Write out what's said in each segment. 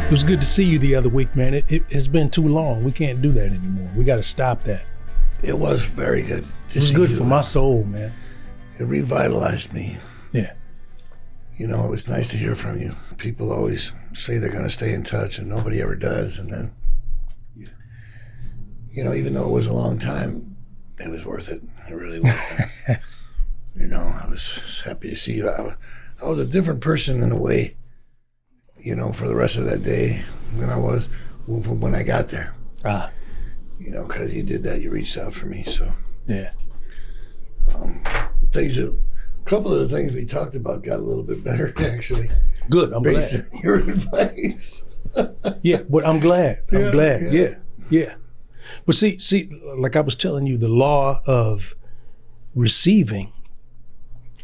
It was good to see you the other week, man. It has been too long. We can't do that anymore. We got to stop that. It was very good to see you. It was good for my soul, man. It revitalized me. Yeah. You know, it was nice to hear from you. People always say they're going to stay in touch, and nobody ever does. And then, you know, even though it was a long time, it was worth it. It really was. You know, I was happy to see you. I was a different person in a way, you know, for the rest of that day than I was when I got there. You know, because you did that. You reached out for me, so. Yeah. A couple of the things we talked about got a little bit better, actually. Good, I'm based glad. on your advice. Yeah, but I'm glad. I'm glad. Yeah. But see, like I was telling you, the law of receiving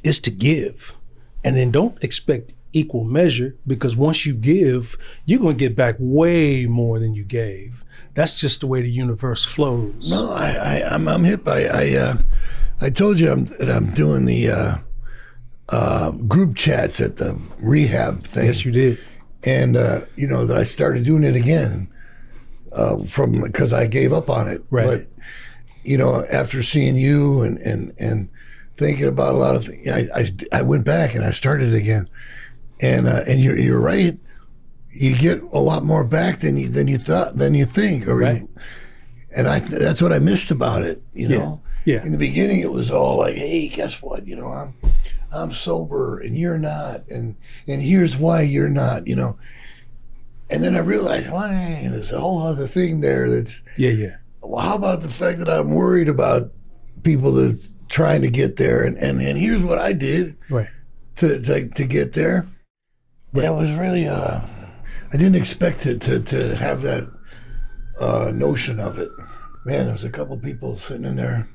is to give. And then don't expect equal measure, because once you give, you're going to get back way more than you gave. That's just the way the universe flows. No, I'm hit by, I told you that I'm doing the group chats at the rehab thing. Yes, you did. And, you know, that I started doing it again because I gave up on it. Right. But, you know, after seeing you and thinking about a lot of things, I went back and I started again. And you're right. You get a lot more back than you think. Or right. And that's what I missed about it, you know? Yeah. In the beginning, it was all like, hey, guess what? You know, I'm sober and you're not. And here's why you're not, you know? And then I realized, well, hey, there's a whole other thing there that's... Yeah. Well, how about the fact that I'm worried about people that's trying to get there? And here's what I did to get there. That was really... I didn't expect to have that notion of it. Man, there was a couple people sitting in there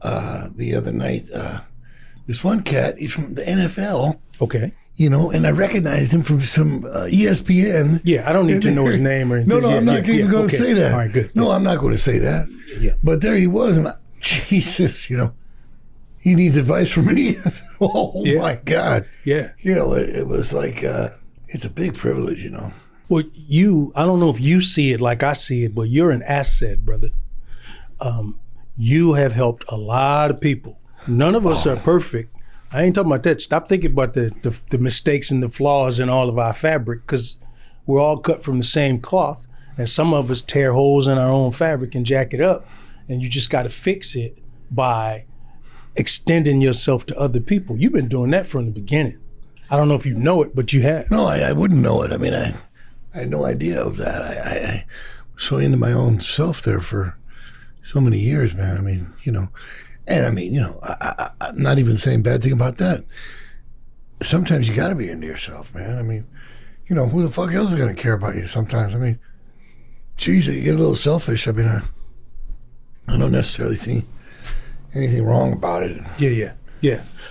the other night. This one cat, he's from the NFL. Okay. You know, and I recognized him from some ESPN. Yeah, I don't need to know his name or anything. No, I'm not even going to say that. All right, good. No, I'm not going to say that. Yeah. But there he was, and Jesus, you know, he needs advice from me. Oh, my God. Yeah. You know, it was like, it's a big privilege, you know. Well, I don't know if you see it like I see it, but you're an asset, brother. You have helped a lot of people. None of us are perfect. I ain't talking about that. Stop thinking about the mistakes and the flaws in all of our fabric, because we're all cut from the same cloth, and some of us tear holes in our own fabric and jack it up, and you just got to fix it by extending yourself to other people. You've been doing that from the beginning. I don't know if you know it, but you have. No, I wouldn't know it. I mean, I had no idea of that. I was so into my own self there for so many years, man. I mean, you know, and I mean, you know, I'm not even saying bad thing about that. Sometimes you got to be into yourself, man. I mean, you know, who the fuck else is going to care about you sometimes? I mean, geez, you get a little selfish. I mean, I don't necessarily think anything wrong about it. Yeah.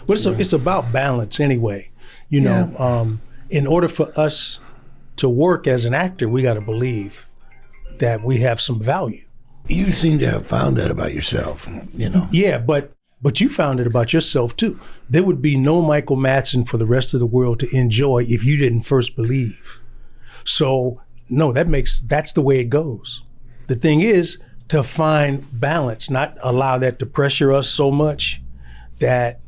But it's about balance anyway. You know, in order for us to work as an actor, we got to believe that we have some value. You seem to have found that about yourself, you know. Yeah, but you found it about yourself too. There would be no Michael Madsen for the rest of the world to enjoy if you didn't first believe. So no, that's the way it goes. The thing is to find balance, not allow that to pressure us so much that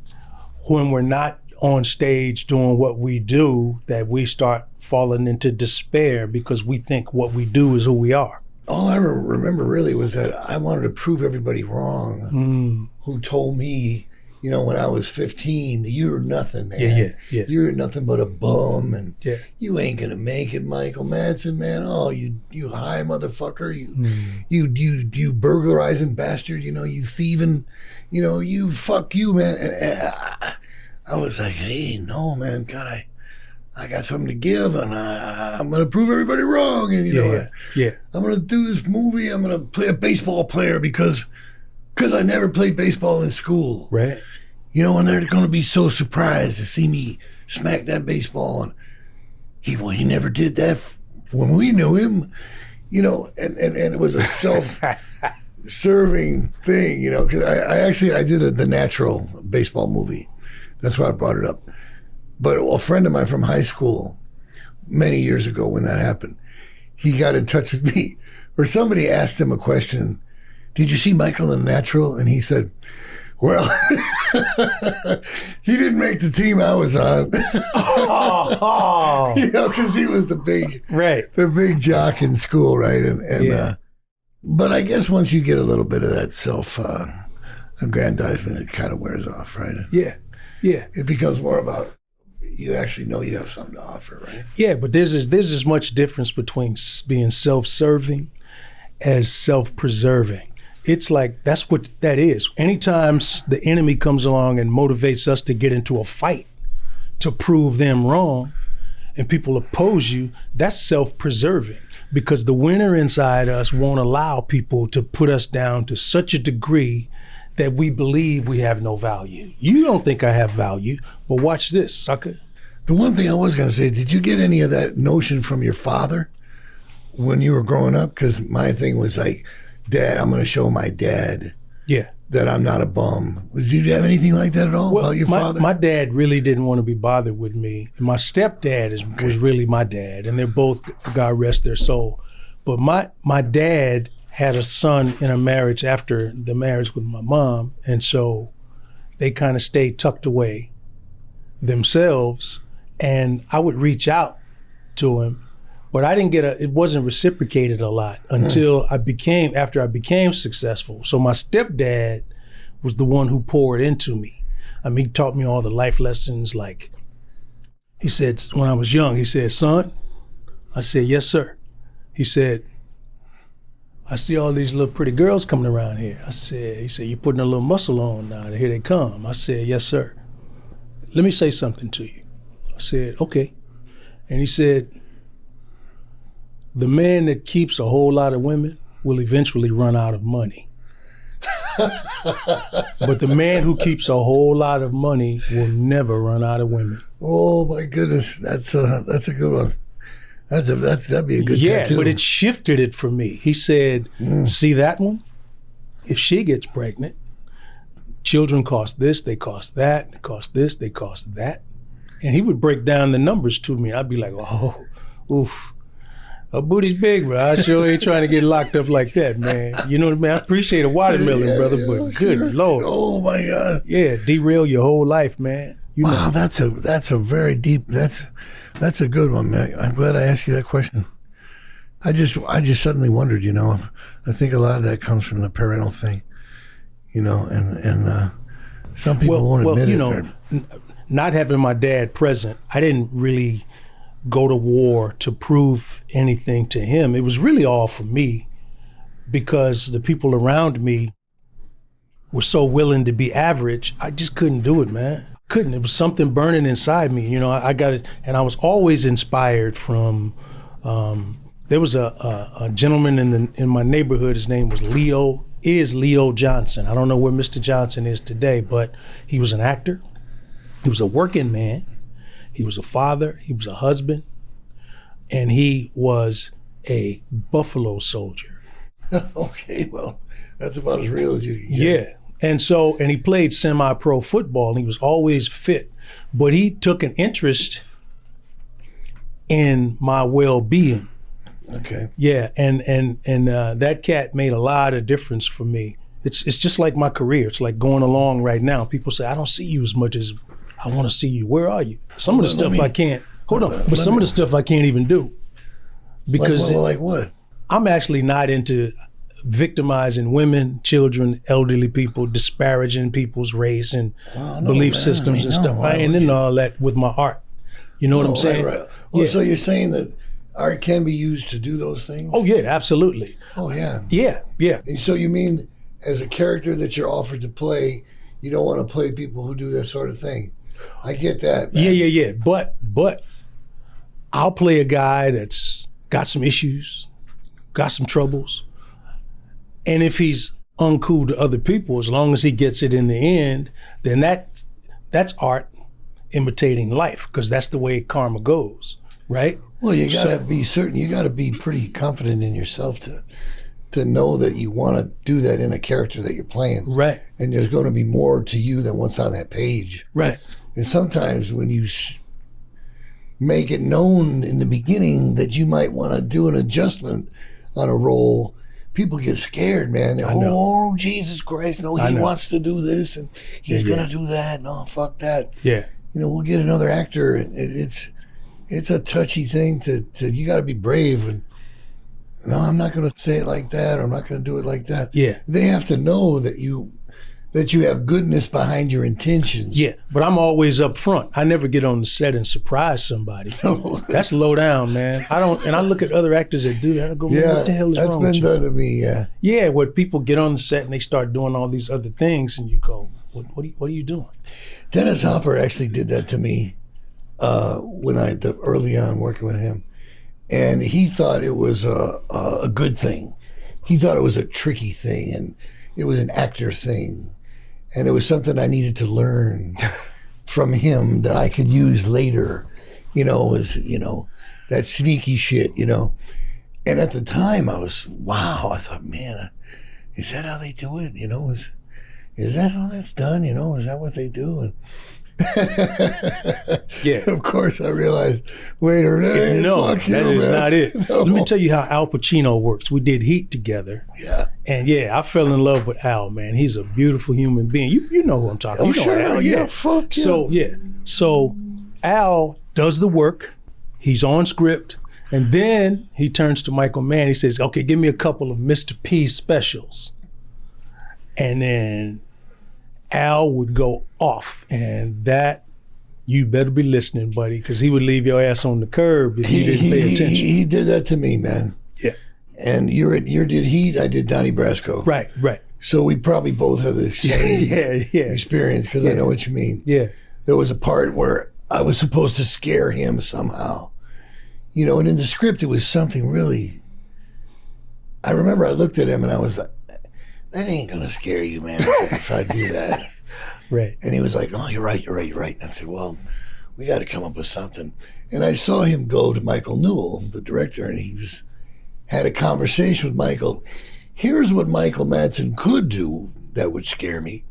when we're not on stage doing what we do, that we start falling into despair because we think what we do is who we are. All I remember really was that I wanted to prove everybody wrong who told me, you know, when I was 15, you're nothing, man. Yeah. You're nothing but a bum, and you ain't gonna make it, Michael Madsen, man. Oh, you high motherfucker, you burglarizing bastard, you know, you thieving, you know, you fuck you, man. And I was like, hey, no, man, God, I got something to give, and I'm going to prove everybody wrong. And, you know, I'm going to do this movie. I'm going to play a baseball player because I never played baseball in school. Right. You know, and they're going to be so surprised to see me smack that baseball. And he never did that when we knew him, you know, and it was a self-serving thing, you know, because I did the Natural baseball movie. That's why I brought it up. But a friend of mine from high school many years ago when that happened, he got in touch with me, or somebody asked him a question. Did you see Michael in Natural? And he said, well, he didn't make the team I was on. Oh. Because he was the big jock in school, right? But I guess once you get a little bit of that self-aggrandizement, it kind of wears off, right? Yeah. It becomes more about you actually know you have something to offer, right? Yeah, but there's as much difference between being self-serving as self-preserving. It's like, that's what that is. Anytime the enemy comes along and motivates us to get into a fight to prove them wrong, and people oppose you, that's self-preserving, because the winner inside us won't allow people to put us down to such a degree that we believe we have no value. You don't think I have value, but watch this, sucker. The one thing I was going to say, did you get any of that notion from your father when you were growing up? Because my thing was like, Dad, I'm going to show my dad that I'm not a bum. Did you have anything like that at all about your father? My dad really didn't want to be bothered with me. My stepdad was really my dad, and they're both, God rest their soul. But my dad had a son in a marriage after the marriage with my mom, and so they kind of stayed tucked away themselves, and I would reach out to him, but I didn't it wasn't reciprocated a lot until after I became successful. So my stepdad was the one who poured into me. I mean, he taught me all the life lessons. Like, he said, when I was young, he said, son, I said, yes, sir. He said, I see all these little pretty girls coming around here. He said, you're putting a little muscle on now, here they come. I said, yes, sir. Let me say something to you. I said, okay. And he said, the man that keeps a whole lot of women will eventually run out of money. But the man who keeps a whole lot of money will never run out of women. Oh my goodness, that's a good one. That'd be a good tattoo. Yeah, but it shifted it for me. He said, see that one? If she gets pregnant, children cost this, they cost that, they cost this, they cost that. And he would break down the numbers to me. I'd be like, oh, oof. Her booty's big, bro. I sure ain't trying to get locked up like that, man. You know what I mean? I appreciate a watermelon, brother, but good Lord. Oh my God. Yeah, derail your whole life, man. Wow, that's a very deep, that's a good one, man. I'm glad I asked you that question. I just suddenly wondered, I think a lot of that comes from the parental thing, and some people won't admit it. Not having my dad present, I didn't really go to war to prove anything to him. It was really all for me, because the people around me were so willing to be average. I just couldn't do it, man. Couldn't. It was something burning inside me. I got it, and I was always inspired from. There was a gentleman in my neighborhood. His name was Leo Johnson. I don't know where Mr. Johnson is today, but he was an actor. He was a working man. He was a father, he was a husband, and he was a Buffalo soldier. Okay, well, that's about as real as you can get. Yeah, and he played semi-pro football, and he was always fit, but he took an interest in my well-being. Okay. Yeah, and that cat made a lot of difference for me. It's just like my career. It's like going along right now. People say, I don't see you as much as I want to see you. Where are you? Some of the stuff I can't. Hold on. But some of the stuff I can't even do. Because like what? I'm actually not into victimizing women, children, elderly people, disparaging people's race and belief systems and stuff. I ain't into all that with my art. You know what I'm saying? Right. Well, so you're saying that art can be used to do those things? Oh yeah, absolutely. Oh yeah. Yeah. And so you mean, as a character that you're offered to play, you don't want to play people who do that sort of thing? I get that, man. Yeah. But I'll play a guy that's got some issues, got some troubles. And if he's uncool to other people, as long as he gets it in the end, then that's art imitating life, because that's the way karma goes, right? Well, you gotta be certain. You gotta be pretty confident in yourself to know that you want to do that in a character that you're playing. Right. And there's going to be more to you than what's on that page. Right. And sometimes when you make it known in the beginning that you might want to do an adjustment on a role, people get scared, man. Oh, Jesus Christ, no, he wants to do this and he's going to do that. No, fuck that. Yeah. We'll get another actor. It's a touchy thing to you got to be brave. And no, I'm not going to say it like that. Or I'm not going to do it like that. Yeah. They have to know that you have goodness behind your intentions. Yeah, but I'm always up front. I never get on the set and surprise somebody. That's low down, man. I look at other actors that do that. I go, man, what the hell is wrong with you? That's been done to me, yeah. Yeah, where people get on the set and they start doing all these other things and you go, what are you doing? Dennis Hopper actually did that to me early on working with him. And he thought it was a good thing. He thought it was a tricky thing and it was an actor thing. And it was something I needed to learn from him that I could use later, that sneaky shit, And at the time I thought, man, is that how they do it? Is that how that's done? Is that what they do? And yeah. Of course I realized, wait a minute. No, that is not it. No. Let me tell you how Al Pacino works. We did Heat together. Yeah. And I fell in love with Al, man. He's a beautiful human being. You know who I'm talking about. Sure. Al, yeah. Fuck yeah. So Al does the work. He's on script. And then he turns to Michael Mann. He says, okay, give me a couple of Mr. P specials. And then Al would go off, and that you better be listening, buddy, because he would leave your ass on the curb if you didn't pay attention. He did that to me, man. Yeah. And you did Heat, I did Donnie Brasco. Right. So we probably both have the same experience, because I know what you mean. Yeah. There was a part where I was supposed to scare him somehow. And in the script it was something really, I remember I looked at him and I was like, that ain't gonna scare you, man, if I do that. Right. And he was like, oh, you're right. And I said, well, we got to come up with something. And I saw him go to Michael Newell, the director, and he had a conversation with Michael. Here's what Michael Madsen could do that would scare me.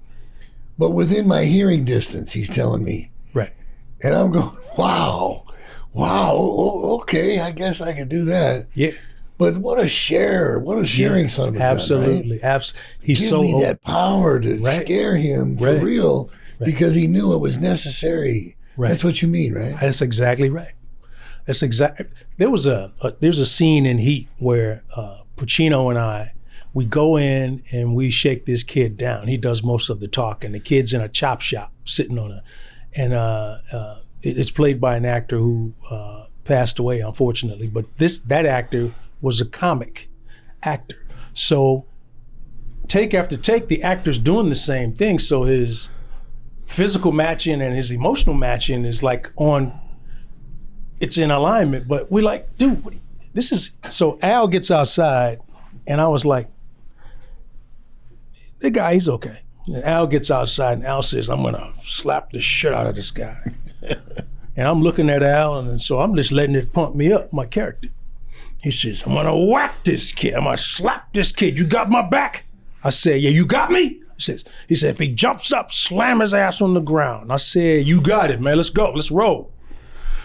But within my hearing distance, he's telling me. Right. And I'm going, wow, okay, I guess I could do that. Yeah. But what a sharing son of a gun, absolutely. Right? He's Give me that power to scare him for real, because he knew it was necessary. Right. That's what you mean, right? That's exactly right. There's a scene in Heat where Pacino and we go in and we shake this kid down. He does most of the talking. The kid's in a chop shop sitting on it's played by an actor who passed away, unfortunately. But that actor was a comic actor. So take after take, the actor's doing the same thing. So his physical matching and his emotional matching is it's in alignment. But we're like, dude, so Al gets outside and I was like, the guy, he's okay. And Al gets outside and Al says, I'm gonna slap the shit out of this guy. And I'm looking at Al, and so I'm just letting it pump me up, my character. He says, I'm gonna whack this kid. I'm gonna slap this kid. You got my back? I said, yeah, you got me? He said, if he jumps up, slam his ass on the ground. I said, you got it, man. Let's go. Let's roll.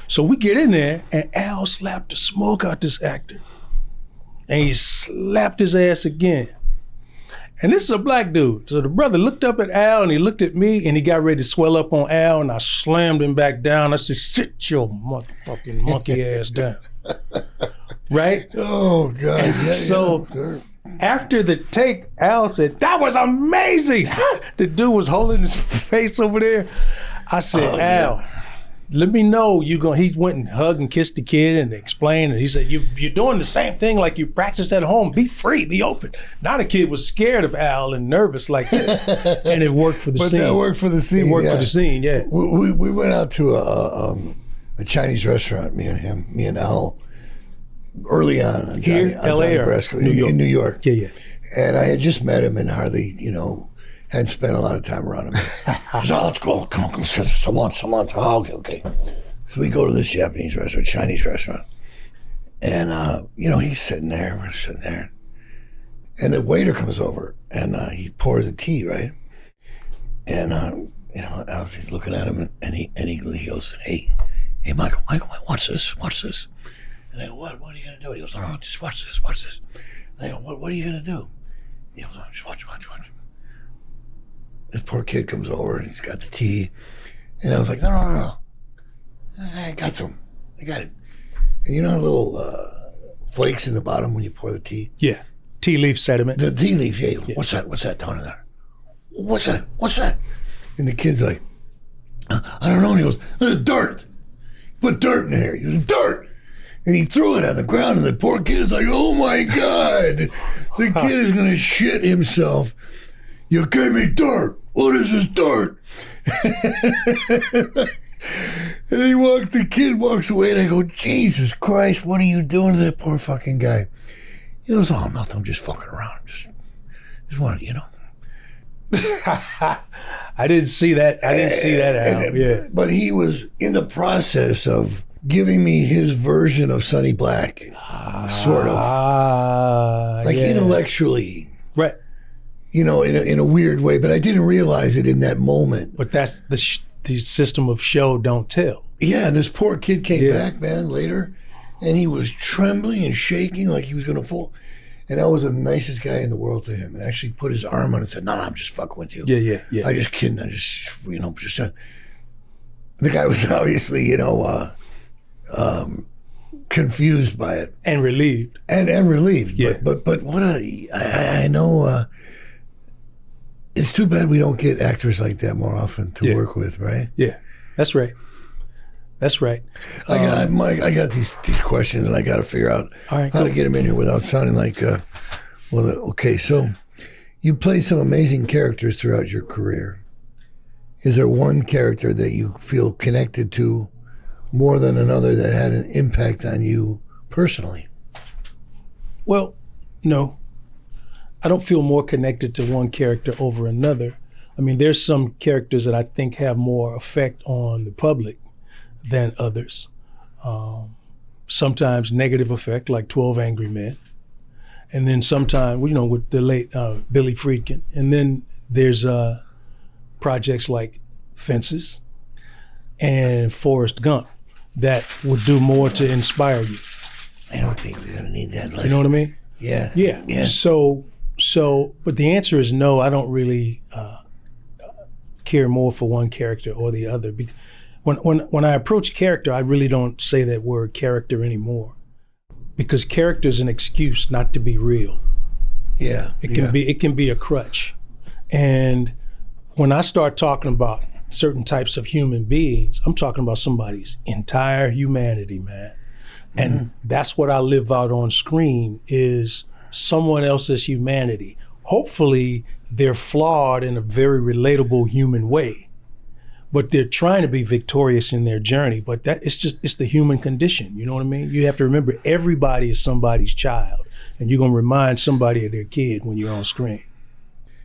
So we get in there, and Al slapped the smoke out this actor. And he slapped his ass again. And this is a black dude. So the brother looked up at Al and he looked at me and he got ready to swell up on Al, and I slammed him back down. I said, sit your motherfucking monkey ass down. Right? Oh, God. Yeah, so after the take, Al said, that was amazing. The dude was holding his face over there. I said, Al, let me know he went and hugged and kissed the kid and explained, and he said, you're doing the same thing like you practice at home. Be free, be open. Now the kid was scared of Al and nervous like this, and it worked for the scene. But that worked for the scene. It worked for the scene, yeah. We went out to a Chinese restaurant, me and Al, early on Here, L.A. or Brasco, New York? In New York. Yeah. And I had just met him and hardly, hadn't spent a lot of time around him. He said, let's go. Come on. Someone. Oh, okay. So we go to this Japanese restaurant, Chinese restaurant. And, he's sitting there. We're sitting there. And the waiter comes over and he pours the tea, right? And, Al's looking at him and he goes, hey, hey, Michael, watch this. And I go, what are you going to do? He goes, no, just watch this. And I go, what are you going to do? He goes, just watch. This poor kid comes over and he's got the tea. And I was like, no. I got it. And you know little flakes in the bottom when you pour the tea? Yeah. Tea leaf sediment. The tea leaf, yeah. What's that down in there? What's that? And the kid's like, I don't know. And he goes, there's dirt. Put dirt in here. He goes, dirt. And he threw it on the ground, and the poor kid is like, oh my God. The kid is going to shit himself. You gave me dirt. What is this dirt? And the kid walks away, and I go, Jesus Christ, what are you doing to that poor fucking guy? He goes, oh, nothing, I'm just fucking around. Just wanted, you know. I didn't see that. Al. Yeah. But he was in the process of giving me his version of Sonny Black, sort of. Like intellectually. Right. You know, in a weird way, but I didn't realize it in that moment. But that's the system of show, don't tell. Yeah, and this poor kid came back, man, later, and he was trembling and shaking like he was going to fall. And I was the nicest guy in the world to him, and actually put his arm on it and said, no, I'm just fucking with you. Yeah. I just kidding. I just, the guy was obviously, confused by it. And relieved. And relieved. Yeah. But what I know, it's too bad we don't get actors like that more often to work with, right? Yeah, that's right. I got these questions, and I got to figure out how to get them in here without sounding like, okay, so you played some amazing characters throughout your career. Is there one character that you feel connected to more than another that had an impact on you personally? Well, no. I don't feel more connected to one character over another. I mean, there's some characters that I think have more effect on the public than others. Sometimes negative effect, like 12 Angry Men. And then sometimes, with the late Billy Friedkin. And then there's projects like Fences and Forrest Gump that would do more to inspire you. I don't think we're gonna need that lesson. You know what I mean? Yeah. So, but the answer is no. I don't really care more for one character or the other. When I approach character, I really don't say that word character anymore, because character is an excuse not to be real. Yeah, it can be a crutch. And when I start talking about certain types of human beings, I'm talking about somebody's entire humanity, man. And that's what I live out on screen, is someone else's humanity. Hopefully they're flawed in a very relatable human way, but they're trying to be victorious in their journey. But it's the human condition. You know what I mean? You have to remember, everybody is somebody's child, and you're gonna remind somebody of their kid when you're on screen.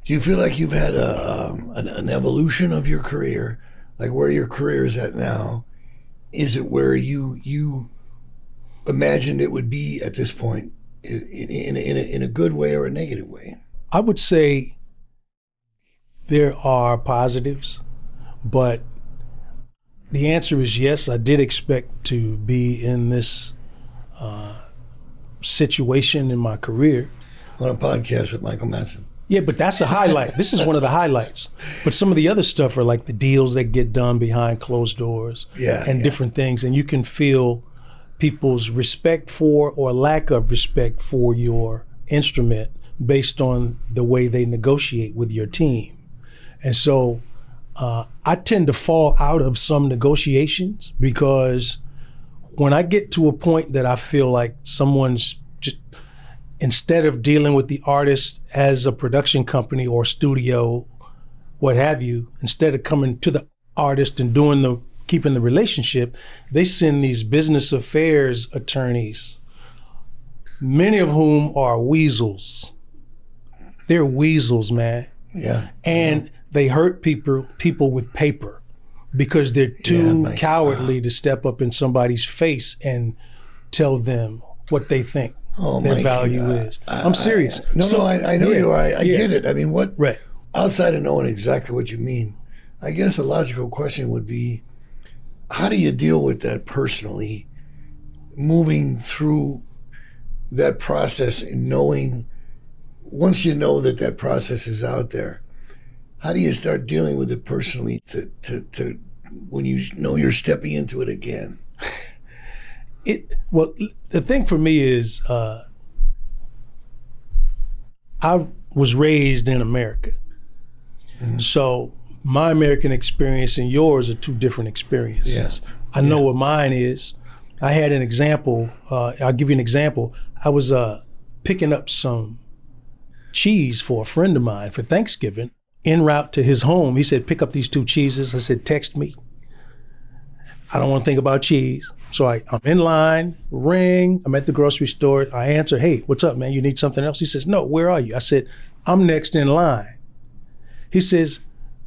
Do you feel like you've had an evolution of your career, like where your career is at now? Is it where you imagined it would be at this point, in a good way or a negative way? I would say there are positives, but the answer is yes. I did expect to be in this situation in my career. On a podcast with Michael Madsen. Yeah, but that's a highlight. This is one of the highlights. But some of the other stuff are like the deals that get done behind closed doors and different things. And you can feel people's respect for or lack of respect for your instrument based on the way they negotiate with your team. And so I tend to fall out of some negotiations, because when I get to a point that I feel like someone's just, instead of dealing with the artist as a production company or studio, what have you, instead of coming to the artist and keeping the relationship, they send these business affairs attorneys, many of whom are weasels. They're weasels, man. Yeah. And they hurt people with paper, because they're too cowardly to step up in somebody's face and tell them what they think their value is. I'm serious. I know you are. I get it. I mean, right. Outside of knowing exactly what you mean, I guess a logical question would be, how do you deal with that personally, moving through that process and knowing, once you know that process is out there, how do you start dealing with it personally to when you know you're stepping into it again? Well, the thing for me is I was raised in America. Mm-hmm. So my American experience and yours are two different experiences. Yeah. I know what mine is. I had an example. I'll give you an example. I was picking up some cheese for a friend of mine for Thanksgiving. En route to his home, he said, pick up these 2 cheeses. I said, text me. I don't want to think about cheese. So I'm in line, ring, I'm at the grocery store. I answer, hey, what's up, man? You need something else? He says, no, where are you? I said, I'm next in line. He says,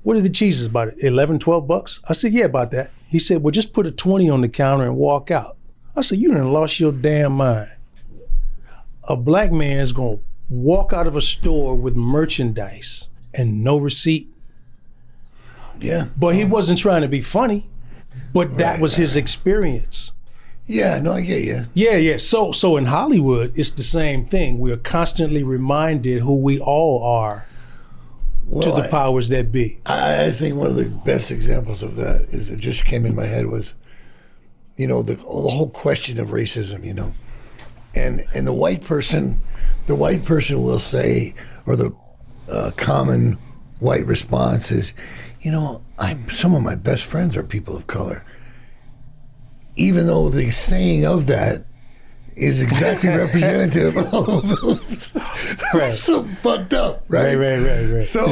what are the cheeses, about $11, $12? I said, yeah, about that. He said, well, just put a 20 on the counter and walk out. I said, you done lost your damn mind. A black man is gonna walk out of a store with merchandise and no receipt. Yeah. But he wasn't trying to be funny, but that was his experience. Yeah, no, I get you. Yeah. So in Hollywood, it's the same thing. We are constantly reminded who we all are to the powers that be. I think one of the best examples of that is, it just came in my head, was, the whole question of racism, and the white person will say, or the common white response is, some of my best friends are people of color. Even though the saying of that is exactly representative of something fucked up, right? Right. So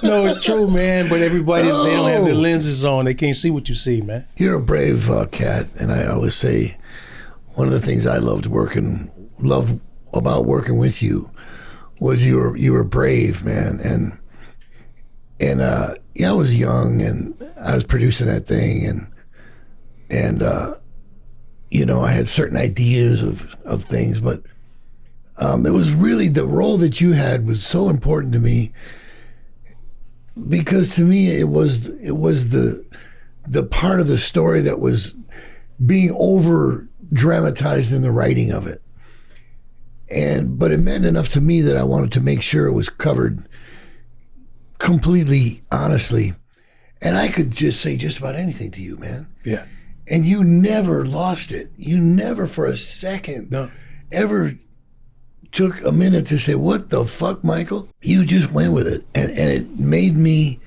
no, it's true, man. But everybody, they don't have their lenses on. They can't see what you see, man. You're a brave cat, and I always say one of the things I loved about working with you was you were brave, man. And I was young, and I was producing that thing, and I had certain ideas of things, but it was really, the role that you had was so important to me, because to me it was the part of the story that was being over dramatized in the writing of it, but it meant enough to me that I wanted to make sure it was covered completely honestly, and I could just say just about anything to you, man. Yeah. And you never lost it. You never for a second ever took a minute to say, what the fuck, Michael? You just went with it. And it made me,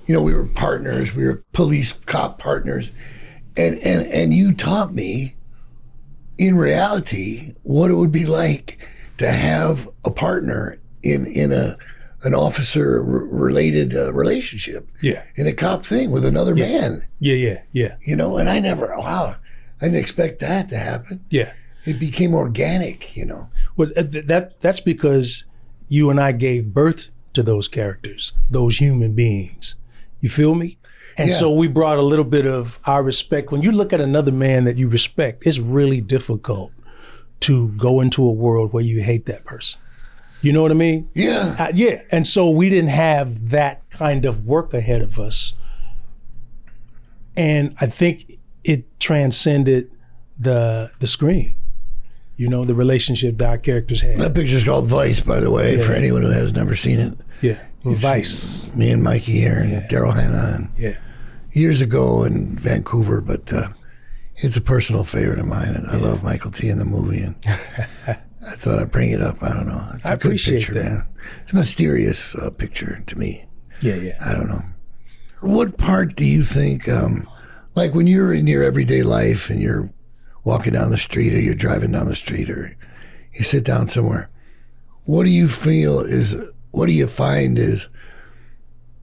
we were partners. We were police cop partners. And you taught me, in reality, what it would be like to have a partner in an officer related relationship. Yeah. In a cop thing with another man. Yeah. And I didn't expect that to happen. Yeah. It became organic, Well, that's because you and I gave birth to those characters, those human beings. You feel me? And so we brought a little bit of our respect. When you look at another man that you respect, it's really difficult to go into a world where you hate that person. You know what I mean? Yeah. Yeah. And so we didn't have that kind of work ahead of us. And I think it transcended the screen, the relationship that our characters had. That picture's called Vice, by the way, for anyone who has never seen it. Yeah. Vice. Me and Mikey here and Daryl Hannah. Years ago in Vancouver, but it's a personal favorite of mine. And I love Mykelti in the movie. And I thought I'd bring it up. I don't know. It's a good picture, man. It's a mysterious picture to me. Yeah. I don't know. What part do you think, like when you're in your everyday life and you're walking down the street or you're driving down the street or you sit down somewhere, what do you find is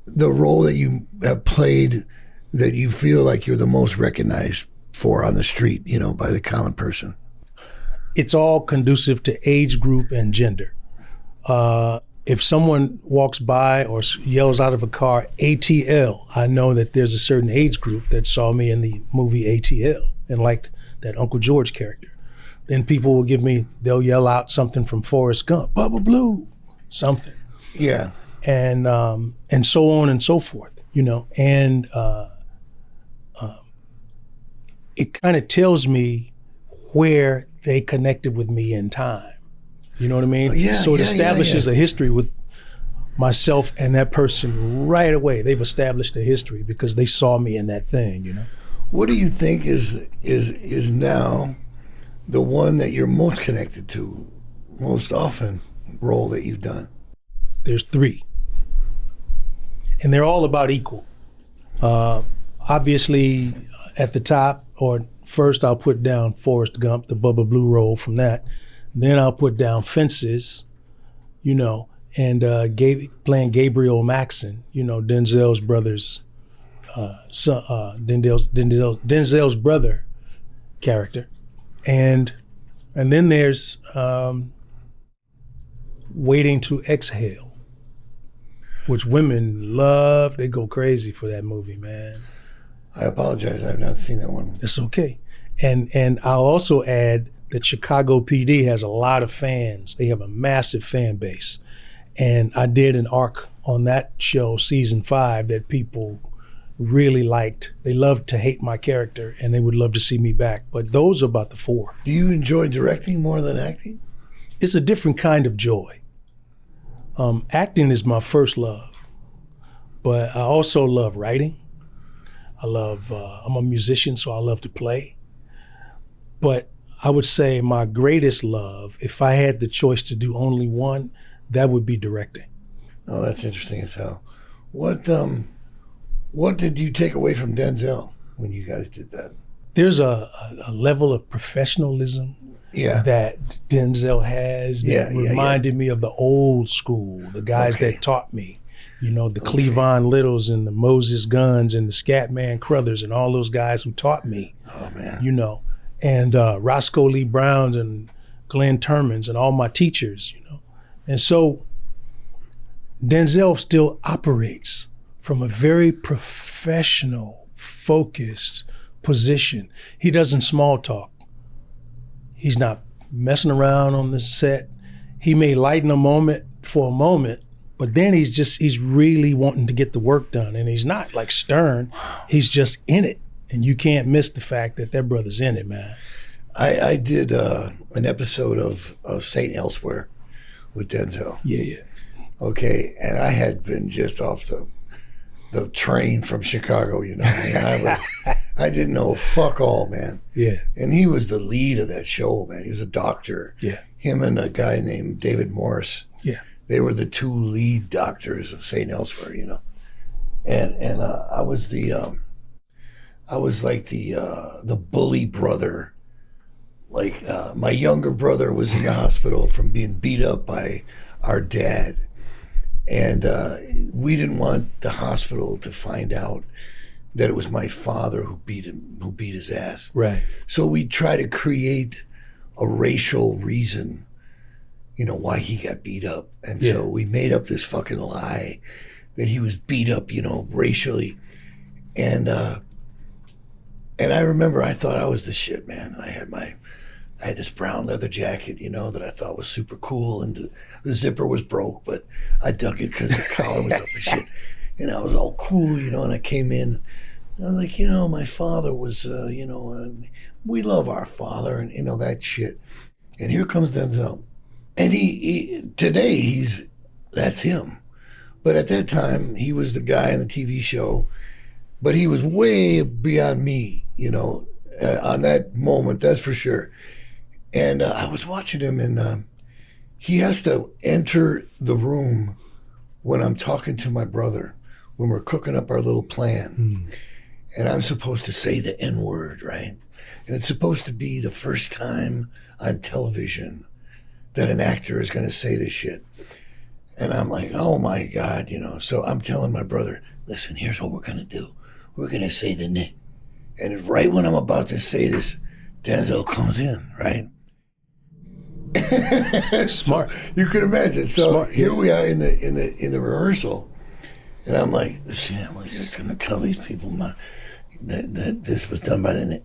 the role that you have played that you feel like you're the most recognized for on the street, by the common person? It's all conducive to age group and gender. If someone walks by or yells out of a car, ATL, I know that there's a certain age group that saw me in the movie ATL and liked that Uncle George character. Then people will they'll yell out something from Forrest Gump, Bubba Blue, something. Yeah. And so on and so forth, and it kind of tells me where they connected with me in time. You know what I mean? So it establishes a history with myself and that person right away. They've established a history because they saw me in that thing, you know? What do you think is now the one that you're most connected to, most often, role that you've done? There's 3. And they're all about equal. Obviously, at the top, or first I'll put down Forrest Gump, the Bubba Blue role from that. Then I'll put down Fences, you know, and playing Gabriel Maxon, you know, Denzel's brother's Denzel's brother character. And then there's Waiting to Exhale, which women love. They go crazy for that movie, man. I apologize, I've not seen that one. It's okay. And I'll also add that Chicago PD has a lot of fans. They have a massive fan base. And I did an arc on that show, season 5, that people really liked. They loved to hate my character, and they would love to see me back. But those are about the 4. Do you enjoy directing more than acting? It's a different kind of joy. Acting is my first love, but I also love writing. I'm a musician, so I love to play. But I would say my greatest love, if I had the choice to do only one, that would be directing. Oh, that's interesting as hell. What did you take away from Denzel when you guys did that? There's a level of professionalism that Denzel has that reminded me of the old school, the guys that taught me. You know, the Cleavon Littles and the Moses Guns and the Scatman Crothers and all those guys who taught me. Oh, man. You know, and Roscoe Lee Browns and Glenn Turmans and all my teachers, you know. And so Denzel still operates from a very professional, focused position. He doesn't small talk. He's not messing around on the set. He may lighten a moment for a moment, but then he's really wanting to get the work done. And he's not like stern, he's just in it. And you can't miss the fact that that brother's in it, man. I did an episode of Saint Elsewhere with Denzel. Yeah. Okay, and I had been just off the train from Chicago, you know. I didn't know fuck all, man. Yeah. And he was the lead of that show, man. He was a doctor. Yeah. Him and a guy named David Morris. Yeah. They were the 2 lead doctors of St. Elsewhere, you know. And I was like the bully brother. Like my younger brother was in the hospital from being beat up by our dad. And we didn't want the hospital to find out that it was my father who beat his ass. Right. So we try to create a racial reason, you know, why he got beat up. And so we made up this fucking lie that he was beat up, you know, racially. And I remember I thought I was the shit, man. I had this brown leather jacket, you know, that I thought was super cool, and the zipper was broke, but I dug it because the collar was up and shit. And I was all cool, you know, and I came in. And I was like, you know, my father was, you know, we love our father, and, you know, that shit. And here comes Denzel. And today that's him. But at that time, he was the guy on the TV show, but he was way beyond me, you know, on that moment, that's for sure. And I was watching him, and he has to enter the room when I'm talking to my brother, when we're cooking up our little plan. And I'm supposed to say the N-word, right? And it's supposed to be the first time on television that an actor is going to say this shit. And I'm like, oh my God, you know. So I'm telling my brother, listen, here's what we're going to do. We're going to say the N. And right when I'm about to say this, Denzel comes in, right? Smart. So you can imagine. So Smart, here we are in the rehearsal, and I'm like, see, I'm just gonna tell these people that this was done by the N.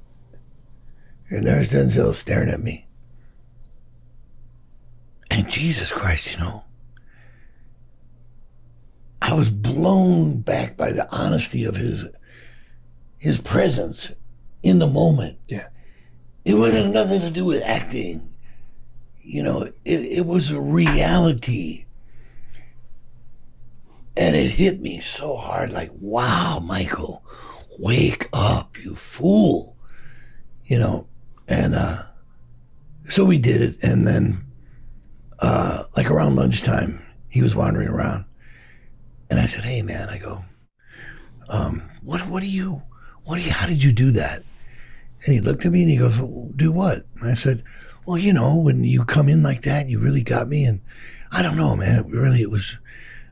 And there's Denzel staring at me. And Jesus Christ, you know, I was blown back by the honesty of his presence in the moment. Yeah. It wasn't nothing to do with acting. You know, it was a reality. And it hit me so hard, like, wow, Michael, wake up, you fool. You know, and so we did it. And then, like around lunchtime, he was wandering around. And I said, hey, man, I go, how did you do that? And he looked at me and he goes, well, do what? And I said, well, you know, when you come in like that, you really got me. And I don't know, man, it was,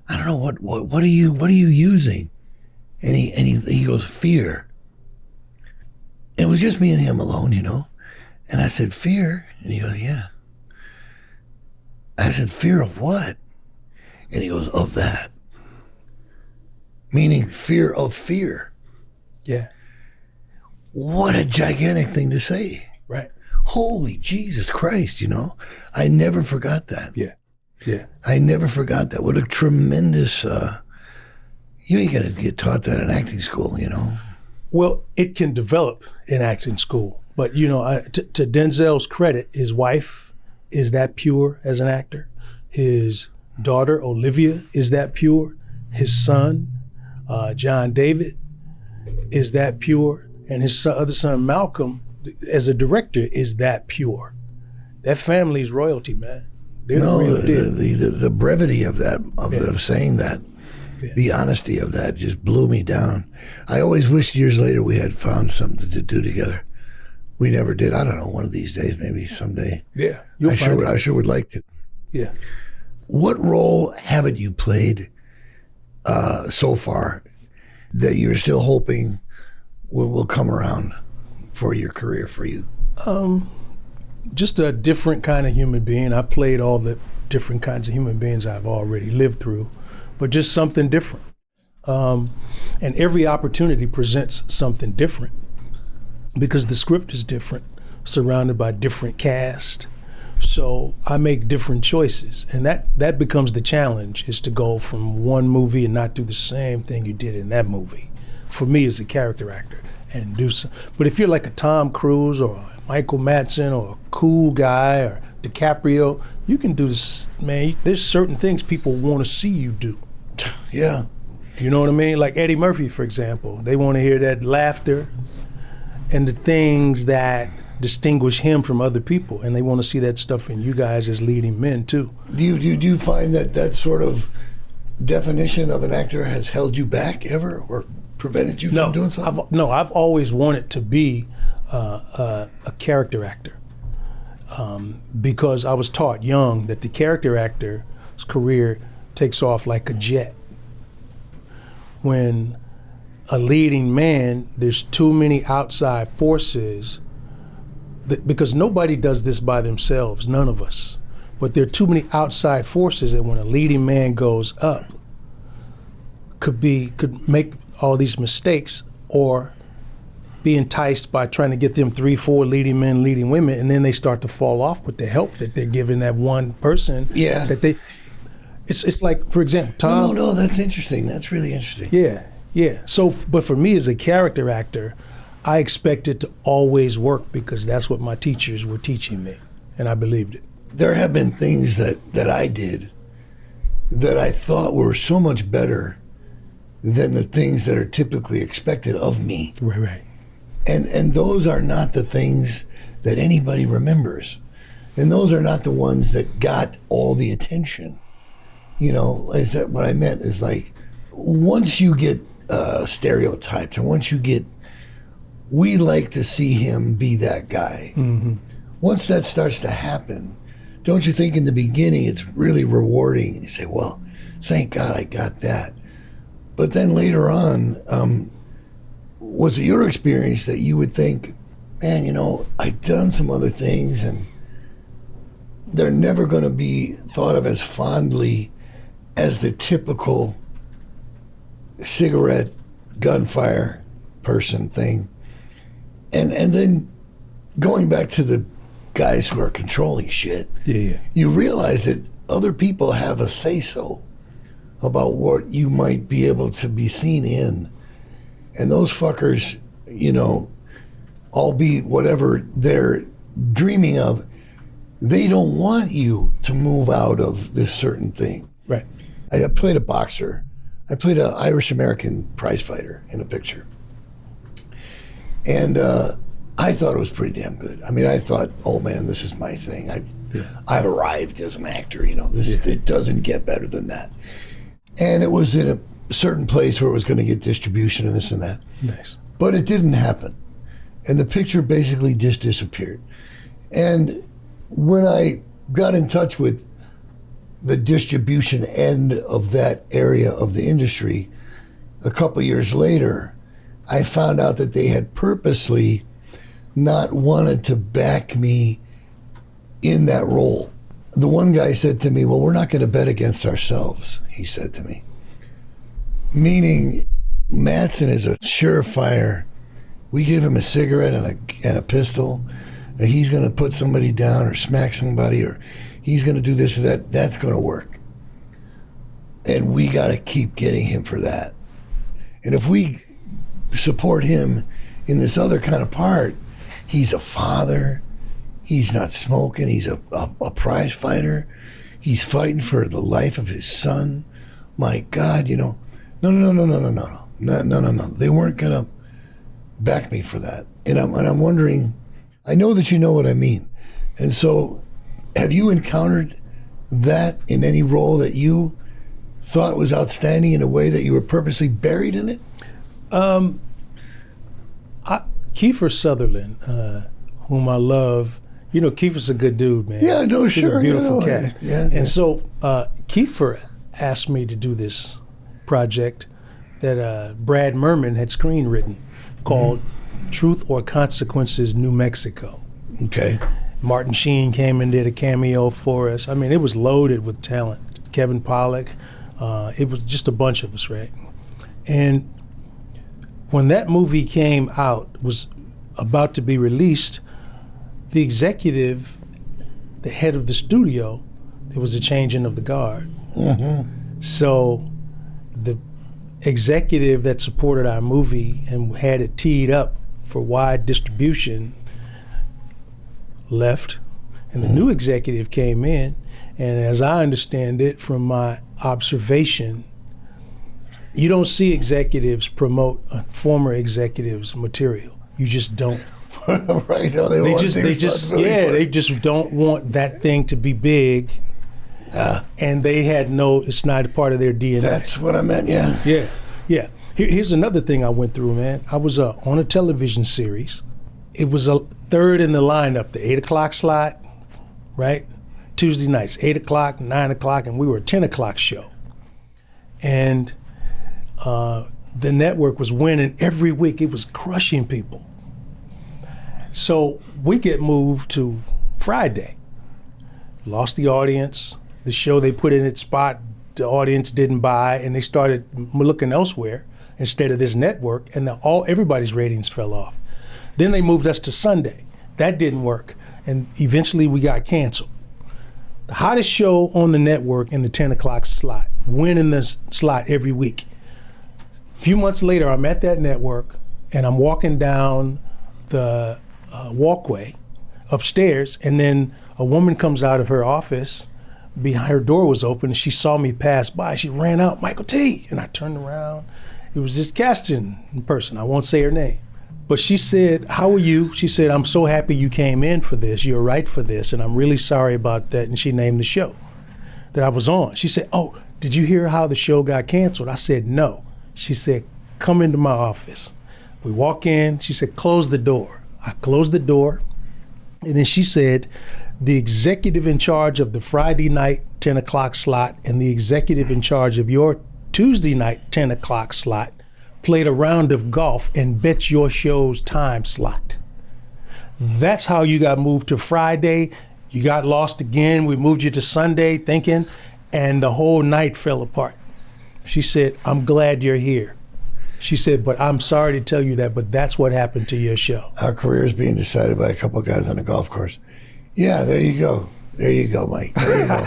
I don't know, what are you using? And he goes, fear. And it was just me and him alone, you know? And I said, fear? And he goes, yeah. I said, fear of what? And he goes, of that. Meaning fear of fear. Yeah. What a gigantic thing to say. Right. Holy Jesus Christ, you know? I never forgot that. Yeah. Yeah. I never forgot that. What a tremendous, you ain't gonna get taught that in acting school, you know? Well, it can develop in acting school. But, you know, to Denzel's credit, his wife is that pure as an actor. His daughter, Olivia, is that pure. His son, John David, is that pure. And his other son, Malcolm, as a director, is that pure. That family's royalty, man. They're the real deal. The brevity of that, of saying that, the honesty of that just blew me down. I always wished years later we had found something to do together. We never did. I don't know, one of these days, maybe someday. Yeah. I sure would like to. Yeah. What role haven't you played so far that you're still hoping will come around for your career, for you? Just a different kind of human being. I played all the different kinds of human beings I've already lived through, but just something different. And every opportunity presents something different because the script is different, surrounded by different cast. So I make different choices, and that becomes the challenge, is to go from one movie and not do the same thing you did in that movie. For me as a character actor, and do some. But if you're like a Tom Cruise or a Michael Madsen or a cool guy or DiCaprio, you can do this, man. There's certain things people want to see you do. Yeah. You know what I mean? Like Eddie Murphy, for example. They want to hear that laughter and the things that distinguish him from other people, and they want to see that stuff in you guys as leading men too. Do you find that sort of definition of an actor has held you back ever, or prevented you from doing something? I've always wanted to be a character actor because I was taught young that the character actor's career takes off like a jet. When a leading man, there's too many outside forces, because nobody does this by themselves, none of us. But there are too many outside forces that when a leading man goes up, could make all these mistakes or be enticed by trying to get them 3, 4 leading men, leading women, and then they start to fall off with the help that they're giving that one person. Yeah. It's like, for example, Tom. No, that's interesting. That's really interesting. Yeah. So, but for me as a character actor, I expected to always work because that's what my teachers were teaching me, and I believed it. There have been things that I did that I thought were so much better than the things that are typically expected of me. Right. And those are not the things that anybody remembers. And those are not the ones that got all the attention. You know, is that what I meant is like, once you get stereotyped, or once you get, we like to see him be that guy. Mm-hmm. Once that starts to happen, don't you think in the beginning it's really rewarding? You say, well, thank God I got that. But then later on, was it your experience that you would think, man, you know, I've done some other things and they're never going to be thought of as fondly as the typical cigarette, gunfire person thing. And then going back to the guys who are controlling shit, you realize that other people have a say-so about what you might be able to be seen in. And those fuckers, you know, albeit whatever they're dreaming of, they don't want you to move out of this certain thing. Right. I played a boxer. I played an Irish-American prize fighter in a picture. And I thought it was pretty damn good. I mean, I thought, oh man, this is my thing. I arrived as an actor, it doesn't get better than that. And it was in a certain place where it was going to get distribution and this and that. Nice. But it didn't happen. And the picture basically just disappeared. And when I got in touch with the distribution end of that area of the industry, a couple years later, I found out that they had purposely not wanted to back me in that role. The one guy said to me, well, we're not going to bet against ourselves, he said to me. Meaning, Madsen is a surefire. We give him a cigarette and a pistol, and he's going to put somebody down or smack somebody, or he's going to do this or that. That's going to work. And we got to keep getting him for that. And if we support him in this other kind of part, he's a father, he's not smoking, he's a prize fighter, he's fighting for the life of his son. My God, no. They weren't going to back me for that. And I'm wondering, I know that you know what I mean. And so, have you encountered that in any role that you thought was outstanding in a way that you were purposely buried in it? Kiefer Sutherland, whom I love, Kiefer's a good dude, man. Yeah, no, He's sure. a beautiful cat. Yeah. And so Kiefer asked me to do this project that Brad Merman had screenwritten called Truth or Consequences, New Mexico. Okay. Martin Sheen came and did a cameo for us. I mean, it was loaded with talent. Kevin Pollak. It was just a bunch of us, right? And when that movie came out, was about to be released, the executive, the head of the studio, there was a changing of the guard. Mm-hmm. So the executive that supported our movie and had it teed up for wide distribution left, and the new executive came in, and as I understand it from my observation, you don't see executives promote a former executive's material. You just don't. Right. No, they just don't want that thing to be big. And they had it's not a part of their DNA. That's what I meant, yeah. Yeah. Here's another thing I went through, man. I was on a television series. It was a third in the lineup, the 8 o'clock slot, right? Tuesday nights, 8 o'clock, 9 o'clock, and we were a 10 o'clock show. And the network was winning every week. It was crushing people. So we get moved to Friday. Lost the audience. The show they put in its spot, the audience didn't buy, and they started looking elsewhere instead of this network, and everybody's ratings fell off. Then they moved us to Sunday. That didn't work, and eventually we got canceled. The hottest show on the network in the 10 o'clock slot, winning the slot every week. A few months later, I'm at that network, and I'm walking down the walkway upstairs, and then a woman comes out of her office. Behind her door was open, and she saw me pass by. She ran out, Mykelti, and I turned around. It was this casting person. I won't say her name. But she said, how are you? She said, I'm so happy you came in for this. You're right for this, and I'm really sorry about that. And she named the show that I was on. She said, oh, did you hear how the show got canceled? I said, no. She said, come into my office. We walk in. She said, close the door. I closed the door. And then she said, the executive in charge of the Friday night 10 o'clock slot and the executive in charge of your Tuesday night 10 o'clock slot played a round of golf and bet your show's time slot. That's how you got moved to Friday. You got lost again. We moved you to Sunday thinking, and the whole night fell apart. She said, I'm glad you're here. She said, but I'm sorry to tell you that, but that's what happened to your show. Our career is being decided by a couple of guys on a golf course. Yeah, there you go. There you go, Mike. There you go.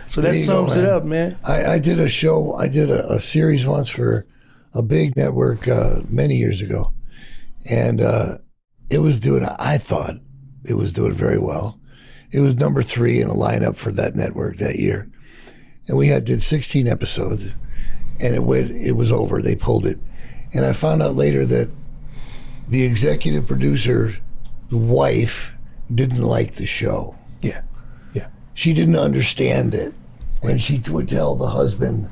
So that sums it up, man. I did a show, I did a series once for a big network many years ago. And I thought it was doing very well. It was number 3 in a lineup for that network that year. And we did 16 episodes, and it was over. They pulled it. And I found out later that the executive producer's wife didn't like the show. Yeah. She didn't understand it. And she would tell the husband,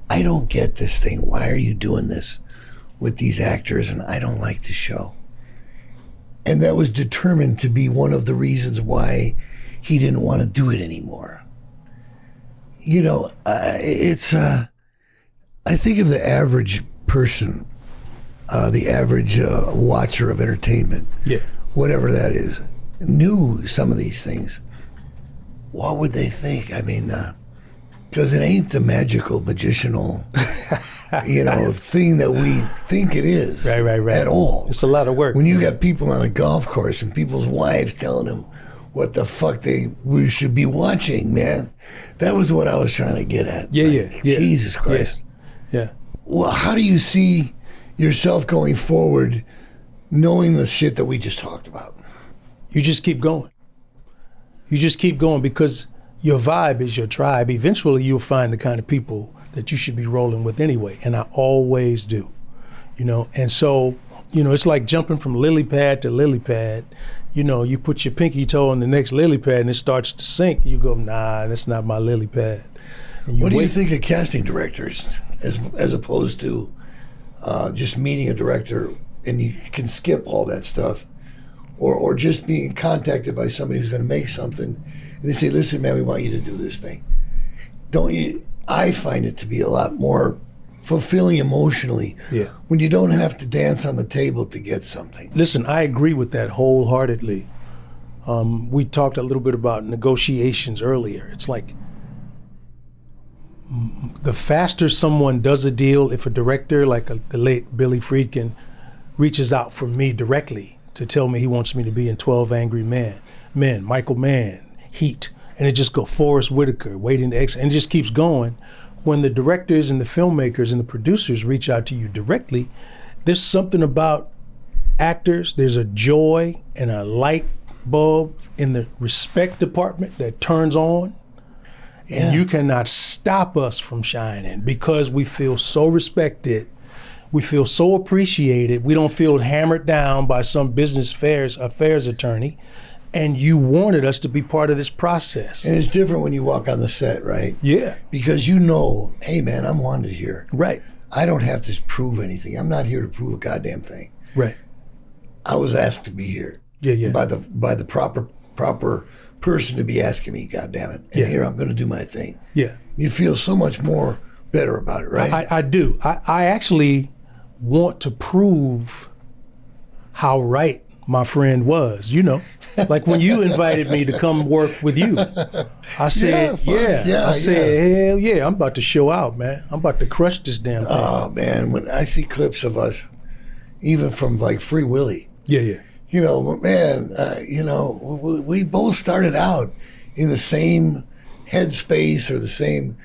I don't get this thing. Why are you doing this with these actors? And I don't like the show. And that was determined to be one of the reasons why he didn't want to do it anymore. You know, I think of the average person, the average watcher of entertainment, whatever that is, knew some of these things. What would they think? I mean, because it ain't the magical, magicianal, thing that we think it is. Right. At all. It's a lot of work. When you got people on a golf course and people's wives telling them what the fuck we should be watching, man. That was what I was trying to get at. Yeah. Jesus Christ. Yeah. Well, how do you see yourself going forward knowing the shit that we just talked about? You just keep going. You just keep going because your vibe is your tribe. Eventually you'll find the kind of people that you should be rolling with anyway. And I always do, And so, it's like jumping from lily pad to lily pad. You put your pinky toe on the next lily pad and it starts to sink. You go, nah, that's not my lily pad. What do you think of casting directors as opposed to just meeting a director and you can skip all that stuff? Or just being contacted by somebody who's going to make something, and they say, listen, man, we want you to do this thing. Don't you? I find it to be a lot more fulfilling emotionally when you don't have to dance on the table to get something. Listen, I agree with that wholeheartedly. We talked a little bit about negotiations earlier. It's like the faster someone does a deal, if a director like the late Billy Friedkin reaches out for me directly to tell me he wants me to be in 12 Angry Men, Michael Mann, Heat, and it just go Forrest Whitaker, Waiting to Exit, and it just keeps going. When the directors and the filmmakers and the producers reach out to you directly, there's something about actors, there's a joy and a light bulb in the respect department that turns on, and you cannot stop us from shining because we feel so respected. We feel so appreciated. We don't feel hammered down by some business affairs attorney. And you wanted us to be part of this process. And it's different when you walk on the set, right? Yeah. Because hey man, I'm wanted here. Right. I don't have to prove anything. I'm not here to prove a goddamn thing. Right. I was asked to be here. Yeah. By the proper person to be asking me, goddamn it. And here I'm going to do my thing. Yeah. You feel so much more better about it, right? I do. I actually want to prove how right my friend was, like when you invited me to come work with you. I said, hell yeah, I'm about to show out, man. I'm about to crush this damn thing. Oh man, when I see clips of us, even from like Free Willy. Yeah. We both started out in the same headspace or the same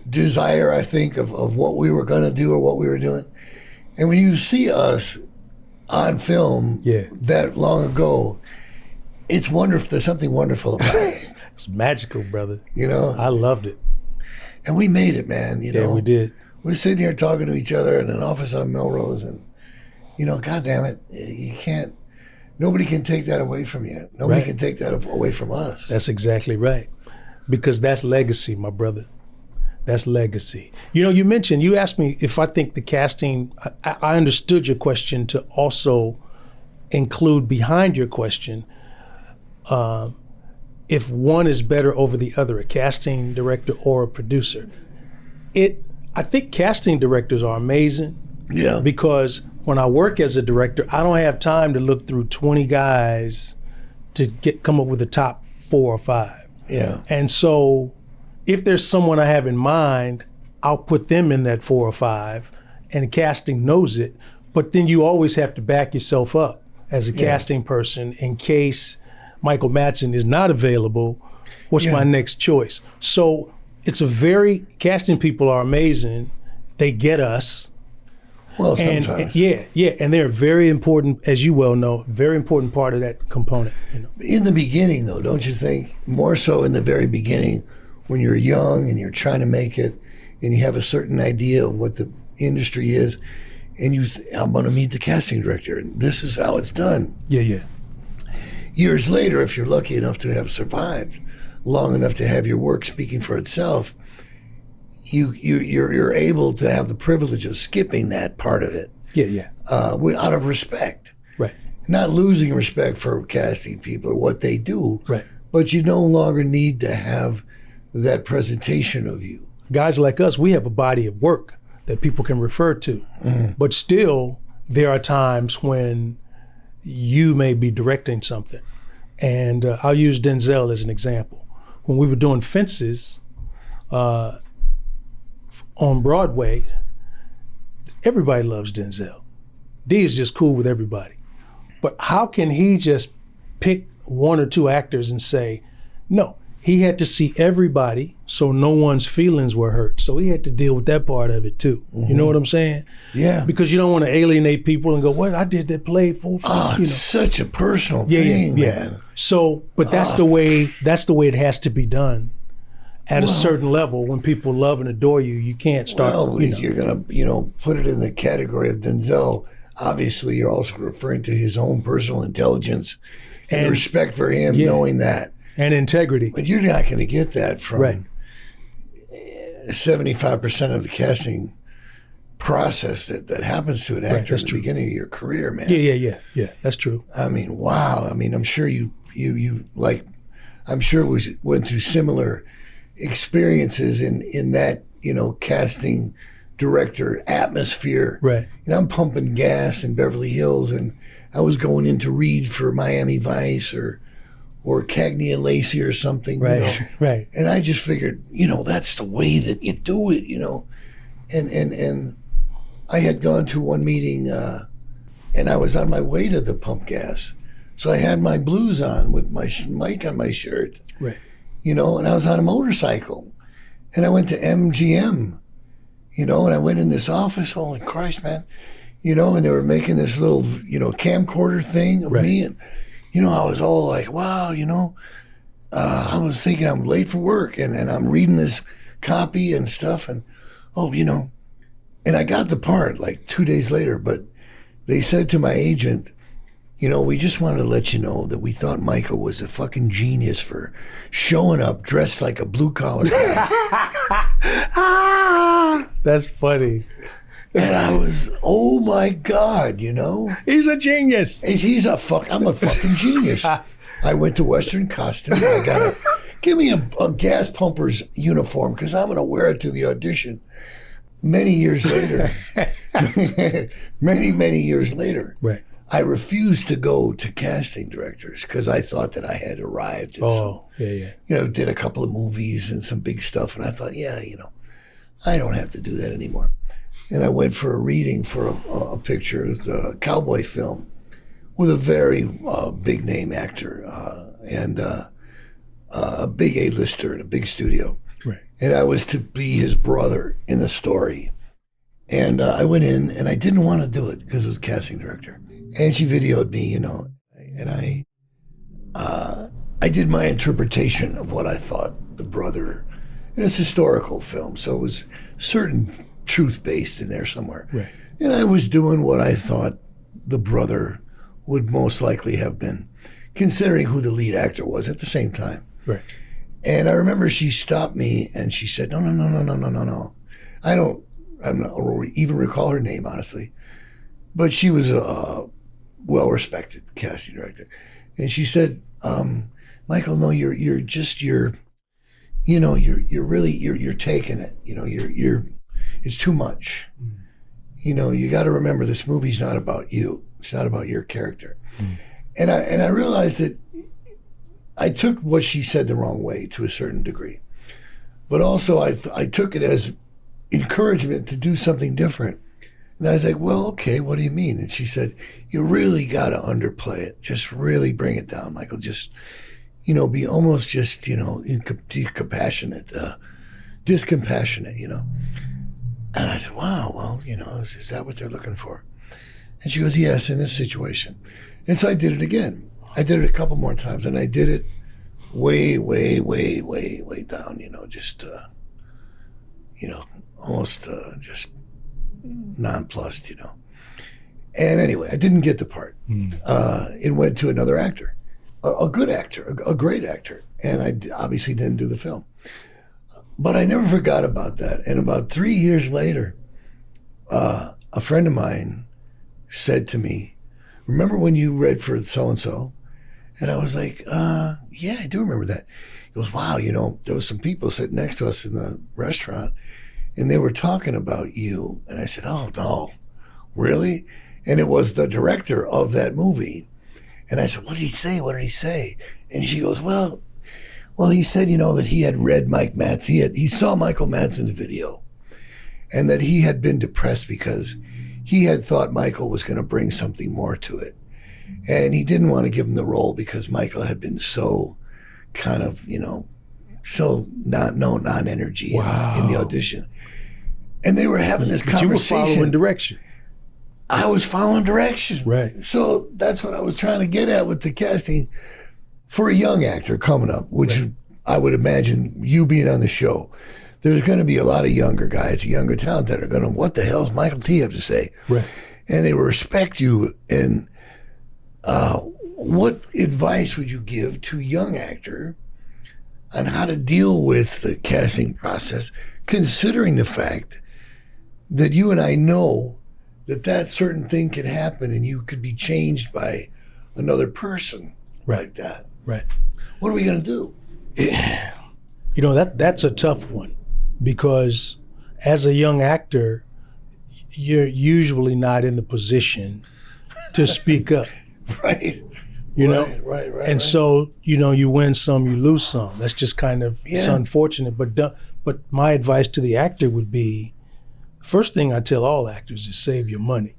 desire, I think, of what we were going to do or what we were doing. And when you see us on film that long ago, it's wonderful. There's something wonderful about it. It's magical, brother. I loved it. And we made it, man. Yeah, we did. We're sitting here talking to each other in an office on Melrose, and God damn it, nobody can take that away from you. Nobody can take that away from us. That's exactly right. Because that's legacy, my brother. That's legacy. You asked me if I think the casting, I understood your question to also include behind your question, if one is better over the other, a casting director or a producer. I think casting directors are amazing. Yeah. Because when I work as a director, I don't have time to look through 20 guys to come up with the top 4 or 5. Yeah. And so if there's someone I have in mind, I'll put them in that 4 or 5, and casting knows it. But then you always have to back yourself up as a casting person in case Michael Madsen is not available. What's my next choice? So casting people are amazing. They get us. Well, And sometimes. and they're very important, as you well know, very important part of that component. In the beginning, though, don't you think? More so in the very beginning, when you're young and you're trying to make it, and you have a certain idea of what the industry is, and I'm going to meet the casting director, and this is how it's done. Yeah. Years later, if you're lucky enough to have survived long enough to have your work speaking for itself, you're able to have the privilege of skipping that part of it. Yeah. Out of respect. Right. Not losing respect for casting people or what they do. Right. But you no longer need to have that presentation of you. Guys like us, we have a body of work that people can refer to. Mm-hmm. But still, there are times when you may be directing something. And I'll use Denzel as an example. When we were doing Fences, on Broadway, everybody loves Denzel. D is just cool with everybody. But how can he just pick one or two actors and say, no, he had to see everybody so no one's feelings were hurt. So he had to deal with that part of it too. Mm-hmm. You know what I'm saying? Yeah. Because you don't want to alienate people and go, what, I did that play for. It's such a personal thing, man. So, but that's the way it has to be done. At a certain level, when people love and adore you, you can't start. Well, you're gonna, put it in the category of Denzel. Obviously, you're also referring to his own personal intelligence and respect for him, knowing that, and integrity. But you're not going to get that from 75% of the casting process that happens to an actor at the beginning of your career, man. Yeah. That's true. I mean, wow. I mean, I'm sure you went through similar experiences in that, casting director atmosphere. Right. And I'm pumping gas in Beverly Hills, and I was going in to read for Miami Vice or Cagney and Lacey or something. Right. Right. And I just figured, that's the way that you do it, And I had gone to one meeting, and I was on my way to the pump gas. So I had my blues on with my mic on my shirt. Right. And I was on a motorcycle, and I went to MGM, and I went in this office. Holy Christ, man! And they were making this little, camcorder thing of me, and I was all like, wow, I was thinking I'm late for work, and I'm reading this copy and stuff, and and I got the part like 2 days later, but they said to my agent, we just wanted to let you know that we thought Michael was a fucking genius for showing up dressed like a blue-collar guy. That's funny. And I was, oh my God, He's a genius. I'm a fucking genius. I went to Western Costume. I got give me a gas pumper's uniform because I'm going to wear it to the audition. Many years later, many years later. Right. I refused to go to casting directors because I thought that I had arrived. And did a couple of movies and some big stuff. And I thought, I don't have to do that anymore. And I went for a reading for a picture, a cowboy film with a very big name actor and a big A-lister in a big studio. Right. And I was to be his brother in the story. And I went in and I didn't want to do it because it was a casting director. And she videoed me, and I did my interpretation of what I thought the brother, and it's a historical film, so it was certain truth based in there somewhere. Right. And I was doing what I thought the brother would most likely have been, considering who the lead actor was at the same time. Right. And I remember she stopped me and she said, no. I don't even recall her name, honestly. But she was a well-respected casting director. And she said, Michael, no, you're taking it. It's too much. You got to remember this movie's not about you. It's not about your character. And I realized that I took what she said the wrong way to a certain degree. But also I took it as encouragement to do something different. And I was like, well, okay, what do you mean? And she said, you really got to underplay it. Just really bring it down, Michael. Just, be almost just, discompassionate, And I said, wow, well, is that what they're looking for? And she goes, yes, in this situation. And so I did it again. I did it a couple more times, and I did it way, way, way, way, way down, just, almost just nonplussed, And anyway, I didn't get the part. It went to another actor, a good actor, a great actor. And I obviously didn't do the film. But I never forgot about that. And about 3 years later, a friend of mine said to me, remember when you read for so-and-so? And I was like, yeah, I do remember that. He goes, wow, there was some people sitting next to us in the restaurant, and they were talking about you. And I said, oh, no, really? And it was the director of that movie. And I said, what did he say? What did he say? And she goes, well, he said, that he had read Mike Madsen. He saw Michael Madsen's video, and that he had been depressed because he had thought Michael was going to bring something more to it. And he didn't want to give him the role because Michael had been so kind of, so non-energy in the audition. And they were having this conversation. You were following direction. I was following direction. Right. So that's what I was trying to get at with the casting for a young actor coming up, which I would imagine you being on the show. There's going to be a lot of younger guys, younger talent that are going to, what the hell does Michael T have to say? Right. And they will respect you. And what advice would you give to a young actor on how to deal with the casting process, considering the fact that you and I know that certain thing can happen and you could be changed by another person like that? Right. What are we going to do? That's a tough one, because as a young actor, you're usually not in the position to speak up. Right. Right. And so, you win some, you lose some. That's just kind of, it's unfortunate. But my advice to the actor would be, first thing I tell all actors is save your money.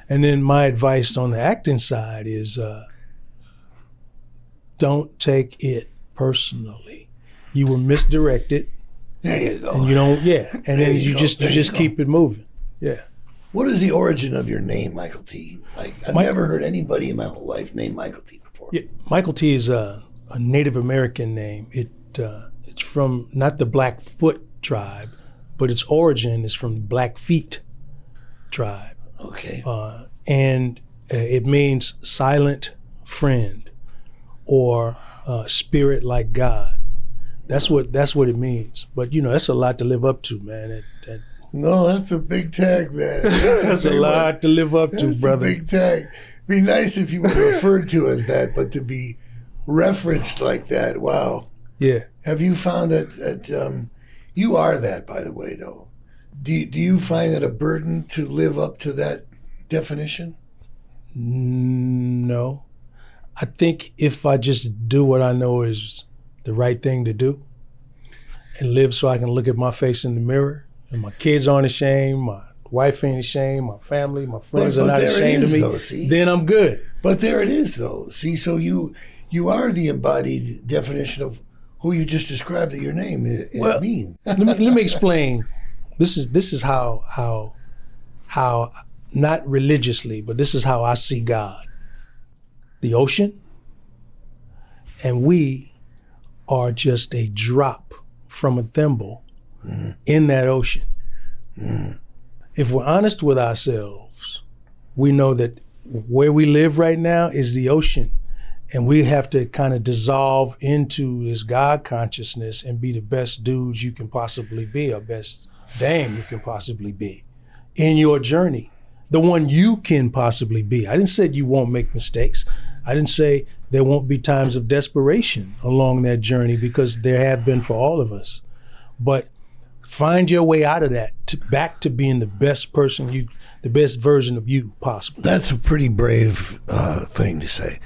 And then my advice on the acting side is don't take it personally. You were misdirected. There you go. And and then you just keep it moving. Yeah. What is the origin of your name, Michael T? I've never heard anybody in my whole life named Michael T before. Yeah, Michael T is a Native American name. It's from not the Blackfoot tribe, but its origin is from the Blackfeet tribe. Okay. And it means silent friend, or spirit like God. That's what it means. But that's a lot to live up to, man. No, that's a big tag, man. That's a lot to live up to, brother. That's a big tag. Be nice if you were referred to as that, but to be referenced like that, wow. Yeah. Have you found that you are that, by the way, though? Do you find it a burden to live up to that definition? No. I think if I just do what I know is the right thing to do and live so I can look at my face in the mirror, and my kids aren't ashamed, my wife ain't ashamed, my family, my friends are not ashamed of me, then I'm good. But there it is, though. See, so you are the embodied definition of who you just described that your name means. let me explain. This is how not religiously, but this is how I see God. The ocean, and we are just a drop from a thimble in that ocean. If we're honest with ourselves, we know that where we live right now is the ocean, and we have to kind of dissolve into this God consciousness and be the best dudes you can possibly be, or best dame you can possibly be in your journey, the one you can possibly be. I didn't say you won't make mistakes. I didn't say there won't be times of desperation along that journey, because there have been for all of us. But find your way out of that, back to being the best person the best version of you possible. That's a pretty brave thing to say.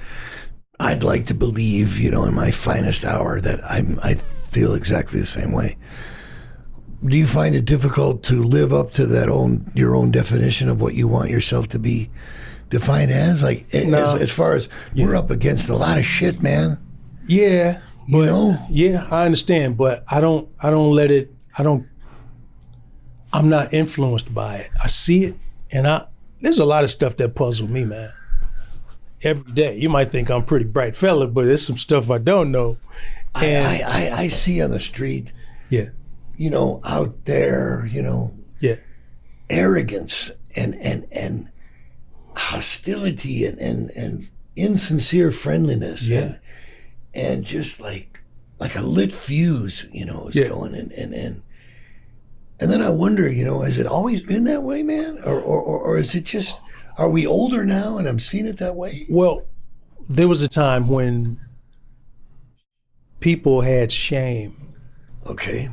I'd like to believe, in my finest hour that I feel exactly the same way. Do you find it difficult to live up to your own definition of what you want yourself to be defined as? As far as we're up against a lot of shit, man. Yeah. Yeah, I understand, but I don't I'm not influenced by it. I see it, and there's a lot of stuff that puzzle me, man. Every day. You might think I'm a pretty bright fella, but there's some stuff I don't know. And I see on the street, yeah, out there, yeah, arrogance and hostility and insincere friendliness, yeah, and just like a lit fuse, is going and then I wonder, has it always been that way, man, or is it just, are we older now and I'm seeing it that way? Well, there was a time when people had shame. Okay.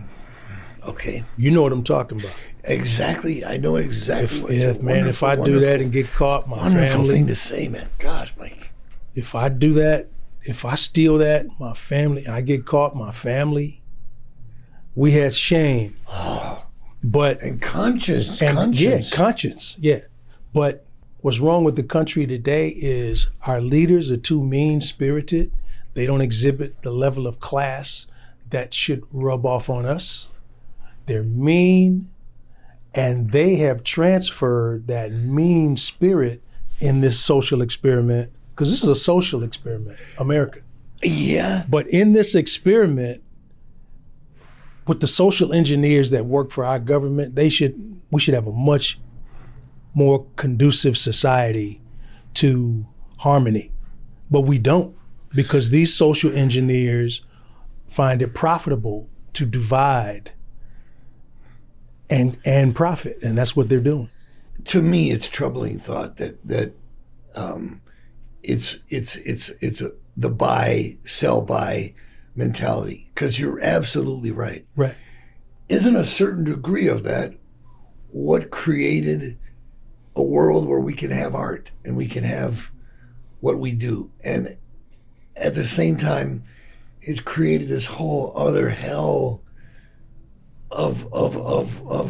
You know what I'm talking about. Exactly. I know exactly what you're saying. Man, if I do that and get caught, my wonderful family. Thing to say, man. Gosh, Mike. If I do that, if I steal that, my family, I get caught, my family, we had shame. Oh. But conscience. Yeah, conscience. Yeah. But what's wrong with the country today is our leaders are too mean-spirited. They don't exhibit the level of class that should rub off on us. They're mean, and they have transferred that mean spirit in this social experiment, because this is a social experiment, America. Yeah. But in this experiment, with the social engineers that work for our government, we should have a much more conducive society to harmony. But we don't, because these social engineers find it profitable to divide and profit, and that's what they're doing. To me, it's a troubling thought that it's the buy, sell, buy mentality, because you're absolutely right. Right. Isn't a certain degree of that what created a world where we can have art and we can have what we do? And at the same time, it's created this whole other hell of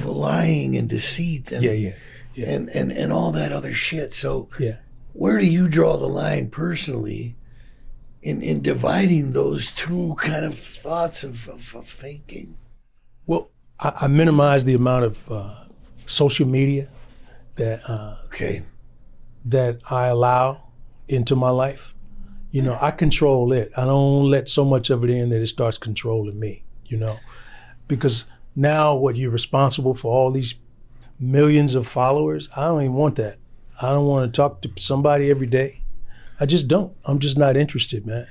lying and deceit and and all that other shit. So where do you draw the line personally in dividing those two kind of thoughts of thinking? Well, I minimize the amount of social media that that I allow into my life. I control it. I don't let so much of it in that it starts controlling me, because now what you're responsible for all these millions of followers, I don't even want that. I don't want to talk to somebody every day. I just don't. I'm just not interested, man.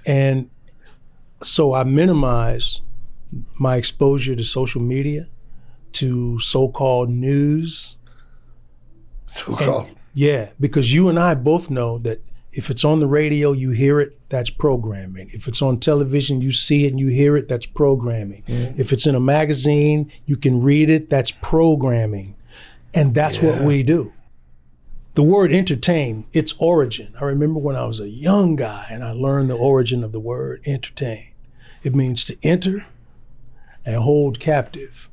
And so I minimize my exposure to social media, to so-called news. So-called. Yeah, because you and I both know that if it's on the radio, you hear it, that's programming. If it's on television, you see it and you hear it, that's programming. Mm-hmm. If it's in a magazine, you can read it, that's programming. And that's what we do. The word entertain, its origin. I remember when I was a young guy and I learned the origin of the word entertain. It means to enter and hold captive.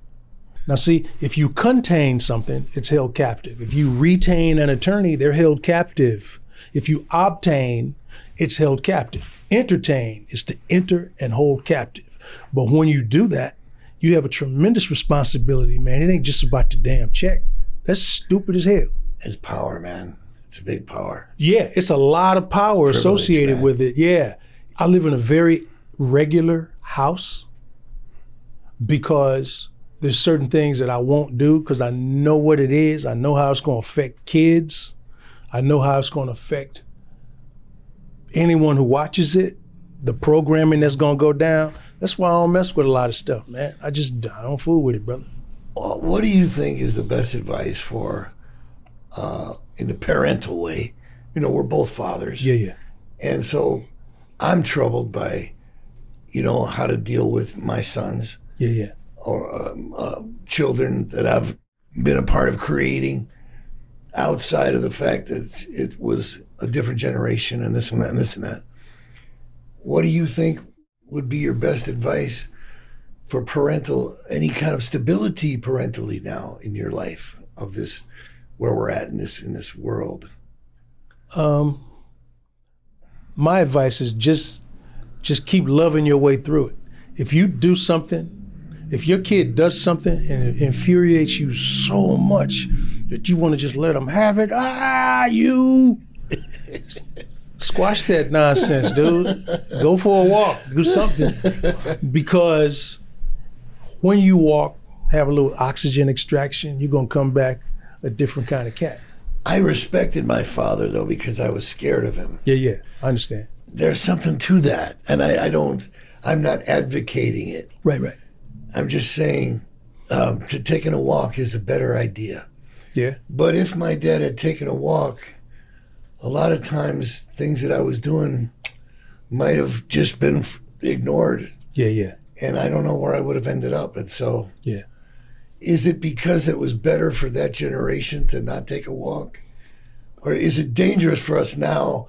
Now see, if you contain something, it's held captive. If you retain an attorney, they're held captive. If you obtain, it's held captive. Entertain is to enter and hold captive. But when you do that, you have a tremendous responsibility, man. It ain't just about the damn check. That's stupid as hell. It's power, man. It's a big power. Yeah, it's a lot of power privilege, associated man. With it. Yeah. I live in a very regular house because there's certain things that I won't do because I know what it is. I know how it's going to affect kids. I know how it's going to affect anyone who watches it, the programming that's going to go down. That's why I don't mess with a lot of stuff, man. I don't fool with it, brother. Well, what do you think is the best advice for, in a parental way? We're both fathers. Yeah. And so I'm troubled by, how to deal with my sons. Yeah. Or children that I've been a part of creating, outside of the fact that it was a different generation and this and that and this and that. What do you think would be your best advice for any kind of stability parentally now in your life of this, where we're at in this world? My advice is just keep loving your way through it. If you do something If your kid does something and it infuriates you so much that you want to just let them have it, you squash that nonsense, dude. Go for a walk, do something. Because when you walk, have a little oxygen extraction, you're gonna come back a different kind of cat. I respected my father though because I was scared of him. Yeah, I understand. There's something to that, and I'm not advocating it. Right. I'm just saying to taking a walk is a better idea. Yeah. But if my dad had taken a walk, a lot of times things that I was doing might have just been ignored. Yeah. And I don't know where I would have ended up. And so, yeah. Is it because it was better for that generation to not take a walk? Or is it dangerous for us now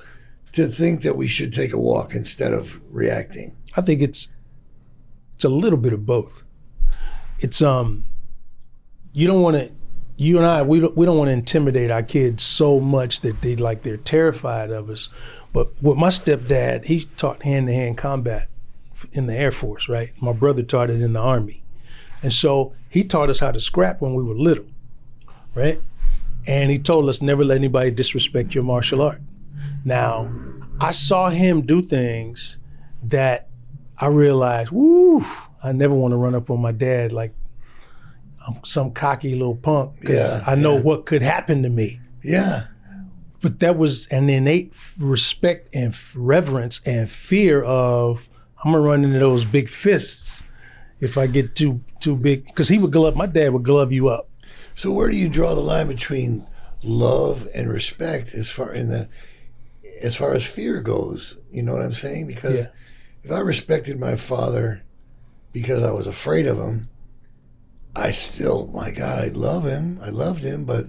to think that we should take a walk instead of reacting? I think it's a little bit of both. It's you don't want to. You and I, we don't want to intimidate our kids so much that they're terrified of us. But with my stepdad, he taught hand-to-hand combat in the Air Force, right? My brother taught it in the Army. And so he taught us how to scrap when we were little, right? And he told us never let anybody disrespect your martial art. Now, I saw him do things that I realized, I never want to run up on my dad like I'm some cocky little punk because I know what could happen to me. Yeah. But that was an innate respect and reverence and fear of I'm gonna run into those big fists if I get too big. Because my dad would glove you up. So where do you draw the line between love and respect as far as fear goes? You know what I'm saying? Because if I respected my father because I was afraid of him, I still, my God, I loved him, but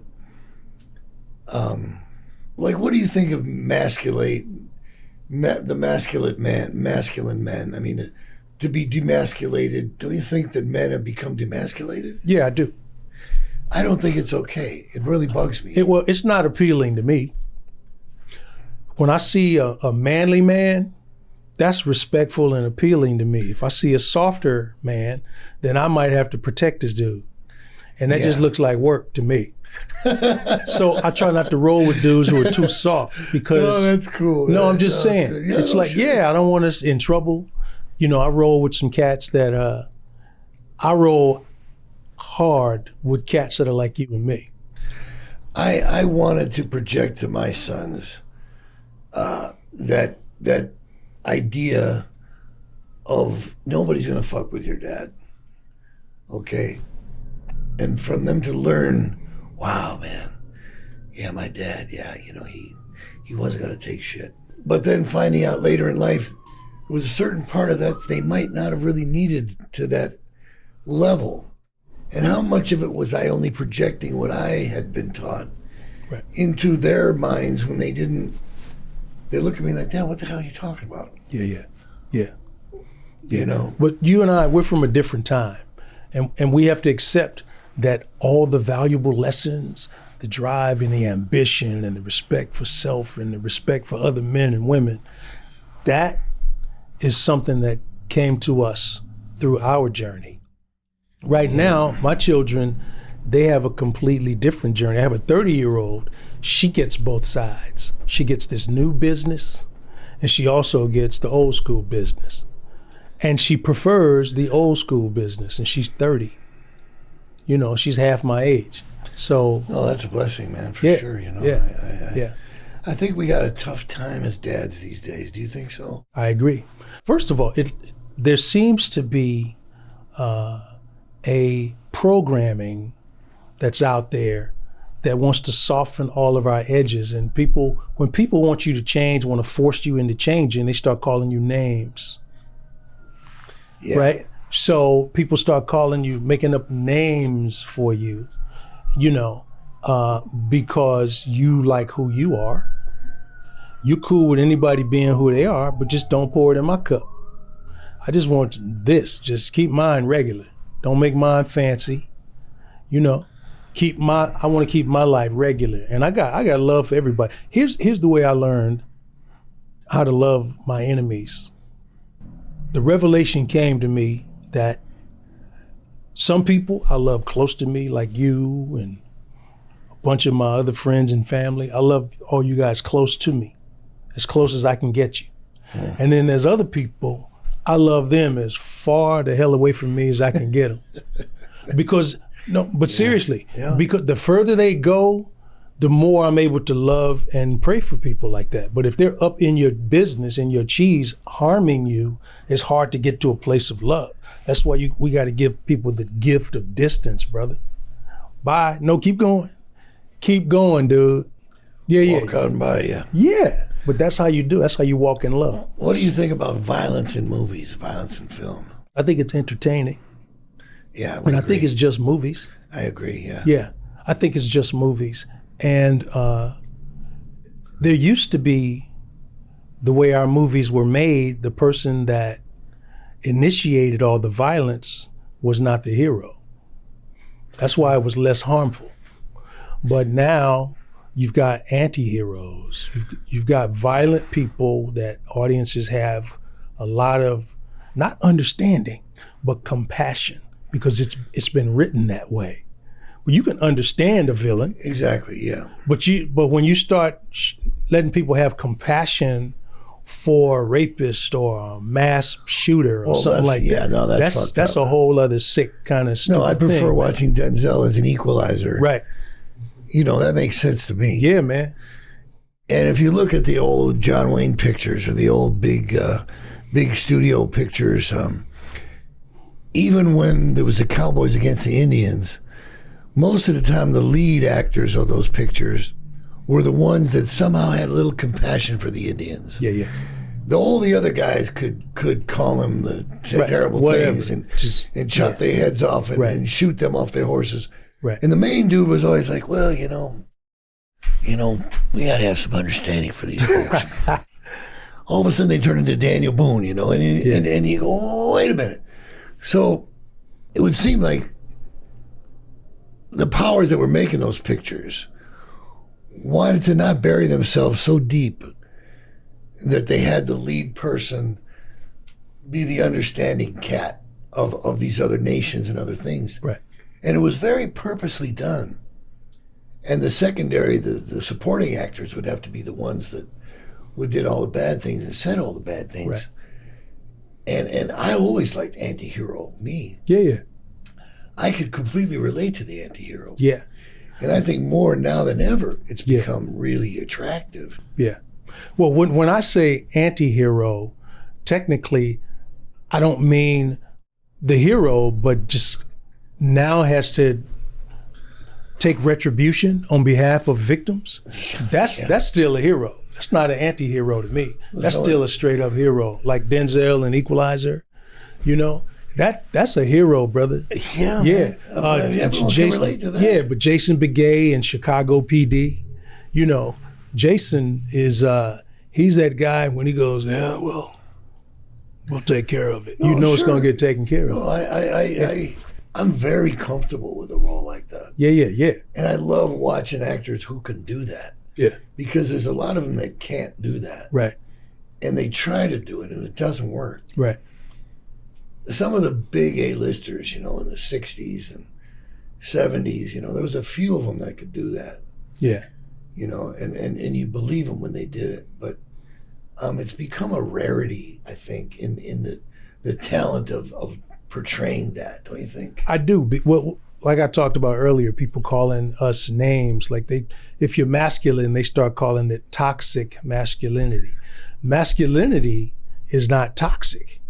what do you think of the masculine men? I mean, to be demasculated, don't you think that men have become demasculated? Yeah, I do. I don't think it's okay. It really bugs me. It's not appealing to me. When I see a manly man, that's respectful and appealing to me. If I see a softer man, then I might have to protect this dude. And that just looks like work to me. So I try not to roll with dudes who are too soft because... No, that's cool. No, I'm just saying. Yeah, it's I don't want us in trouble. You know, I roll with some cats that... I roll hard with cats that are like you and me. I wanted to project to my sons that idea of nobody's gonna fuck with your dad, okay? And from them to learn, wow, man, my dad, he wasn't gonna take shit. But then finding out later in life, there was a certain part of that they might not have really needed to that level. And how much of it was I only projecting what I had been taught into their minds when they look at me like, Dad, what the hell are you talking about? Yeah. You know? But you and I, we're from a different time. And we have to accept that all the valuable lessons, the drive and the ambition and the respect for self and the respect for other men and women, that is something that came to us through our journey. Right now, my children, they have a completely different journey. I have a 30-year-old. She gets both sides. She gets this new business, and she also gets the old school business. And she prefers the old school business, and she's 30. You know, she's half my age. So. Oh, that's a blessing, man, for sure. You know, I think we got a tough time as dads these days. Do you think so? I agree. First of all, there seems to be a programming that's out there that wants to soften all of our edges. And when people want you to change, want to force you into changing, they start calling you names. Yeah. Right? So people start calling you, making up names for you, because you like who you are. You're cool with anybody being who they are, but just don't pour it in my cup. I just want this. Just keep mine regular. Don't make mine fancy. I want to keep my life regular. And I got love for everybody. Here's the way I learned how to love my enemies. The revelation came to me that Some people I love close to me, like you and a bunch of my other friends and family. I love all you guys close to me, as close as I can get you. Yeah. And then there's other people, I love them as far the hell away from me as I can get them. Because, no, but seriously, because the further they go, the more I'm able to love and pray for people like that. But if they're up in your business and your cheese harming you, it's hard to get to a place of love. That's why we got to give people the gift of distance, brother. Bye. No, keep going. Keep going, dude. Walk on by, Yeah, but that's how you do. That's how you walk in love. What do you think about violence in movies, violence in film? I think it's entertaining. Yeah, and I think it's just movies. I agree, yeah. Yeah, I think it's just movies. And there used to be, the way our movies were made, the person that initiated all the violence was not the hero. That's why it was less harmful. But now you've got anti-heroes. You've got violent people that audiences have a lot of, not understanding, but compassion, because it's been written that way. Well, you can understand a villain. Exactly, yeah. But when you start letting people have compassion for a rapist or a mass shooter or something like that, no, that's a whole other sick kind of stupid No, I prefer thing, watching Denzel as an equalizer. Right. You know, that makes sense to me. Yeah, man. And if you look at the old John Wayne pictures or the old big studio pictures, even when there was the Cowboys against the Indians, most of the time the lead actors of those pictures were the ones that somehow had a little compassion for the Indians. Yeah. All the other guys could call them the terrible things and chop their heads off and shoot them off their horses. Right. And the main dude was always like, well, we got to have some understanding for these folks. All of a sudden they turn into Daniel Boone, and you go, oh, wait a minute. So it would seem like the powers that were making those pictures wanted to not bury themselves so deep that they had the lead person be the understanding cat of these other nations and other things. Right. And it was very purposely done. And the secondary, the supporting actors would have to be the ones that did all the bad things and said all the bad things. Right. And I always liked anti-hero, me. Yeah. I could completely relate to the anti-hero. Yeah. And I think more now than ever, it's become really attractive. Yeah. Well, when I say anti-hero, technically, I don't mean the hero, but just now has to take retribution on behalf of victims. That's still a hero. That's not an anti-hero to me. That's still a straight up hero, like Denzel in Equalizer. That's a hero, brother. Yeah. Everyone can relate to that. Yeah, but Jason Begay in Chicago PD, Jason is he's that guy when he goes, yeah, well, we'll take care of it. It's going to get taken care of. No, I'm very comfortable with a role like that. Yeah. And I love watching actors who can do that. Yeah. Because there's a lot of them that can't do that. Right. And they try to do it and it doesn't work. Right. Some of the big A-listers, in the 60s and 70s, there was a few of them that could do that. Yeah. And you believe them when they did it. But it's become a rarity, I think, in the talent of portraying that, don't you think? I do. Well, like I talked about earlier, people calling us names. Like if you're masculine, they start calling it toxic masculinity. Masculinity is not toxic.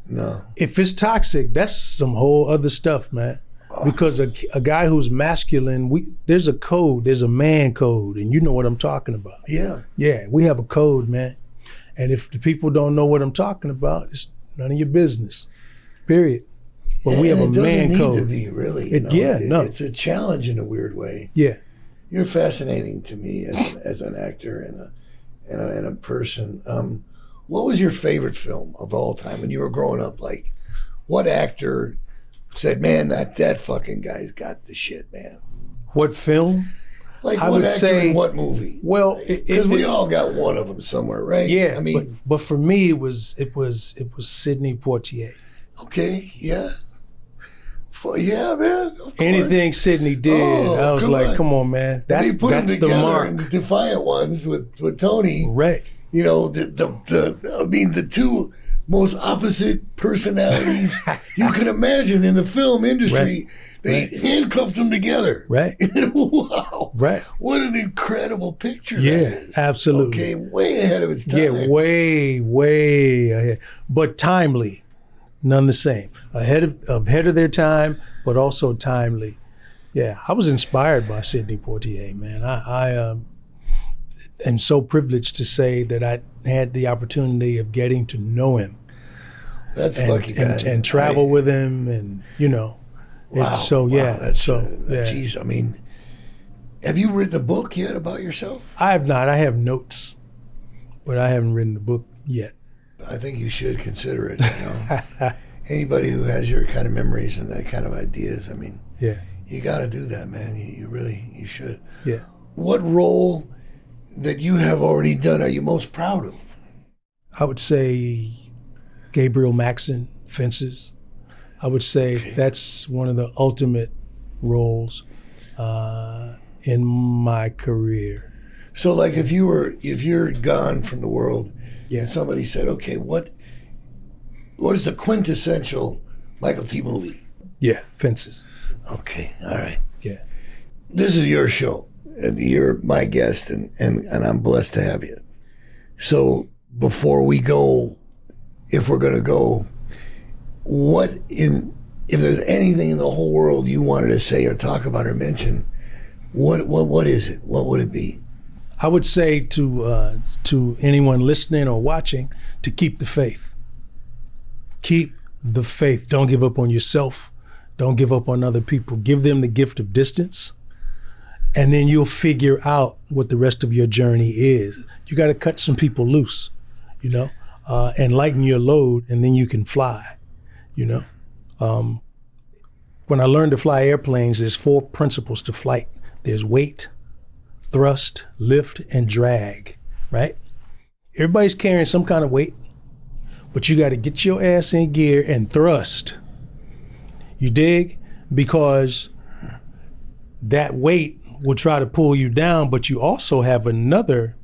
No. If it's toxic, that's some whole other stuff, man. Because a guy who's masculine, there's a code, there's a man code, and you know what I'm talking about. Yeah. Yeah, we have a code, man. And if the people don't know what I'm talking about, it's none of your business. Period. But we have a man code. It doesn't need to be, really. It's a challenge in a weird way. Yeah. You're fascinating to me as an actor and a person. What was your favorite film of all time when you were growing up? Like, what actor said, man, that fucking guy's got the shit, man? What film? Like, what actor in what movie? Well, because we all got one of them somewhere, right? Yeah, I mean, but for me, it was Sidney Poitier. Okay, yeah. Yeah, man. Of course. Anything Sidney did, I was like, come on, man. That's the mark. In Defiant Ones with Tony. Right. You know, the two most opposite personalities you can imagine in the film industry. Right. They handcuffed them together. Right. Wow. Right. What an incredible picture that is. Absolutely. Okay, way ahead of its time. Yeah, way ahead. But timely, none the same. Ahead of their time, but also timely. Yeah, I was inspired by Sidney Poitier, man. I am so privileged to say that I had the opportunity of getting to know him. That's lucky, man. And travel with him, and you know. Wow. Geez, I mean, have you written a book yet about yourself? I have not. I have notes, but I haven't written a book yet. I think you should consider it. You know? Anybody who has your kind of memories and that kind of ideas, I mean, you got to do that, man. You should. Yeah. What role that you have already done are you most proud of? I would say Gabriel Madsen, Fences. I would say that's one of the ultimate roles in my career. So, like, if you're gone from the world, and somebody said, "Okay, what is the quintessential Michael T. movie?" Yeah, Fences. Okay, all right. Yeah. This is your show, and you're my guest, and I'm blessed to have you. So, before we go, if we're going to go, if there's anything in the whole world you wanted to say or talk about or mention, what is it? What would it be? I would say to anyone listening or watching to keep the faith. Keep the faith. Don't give up on yourself. Don't give up on other people. Give them the gift of distance, and then you'll figure out what the rest of your journey is. You got to cut some people loose, you know, and lighten your load, and then you can fly. You know, when I learned to fly airplanes, there's 4 principles to flight. There's weight, thrust, lift, and drag, right? Everybody's carrying some kind of weight, but you got to get your ass in gear and thrust. You dig? Because that weight will try to pull you down, but you also have another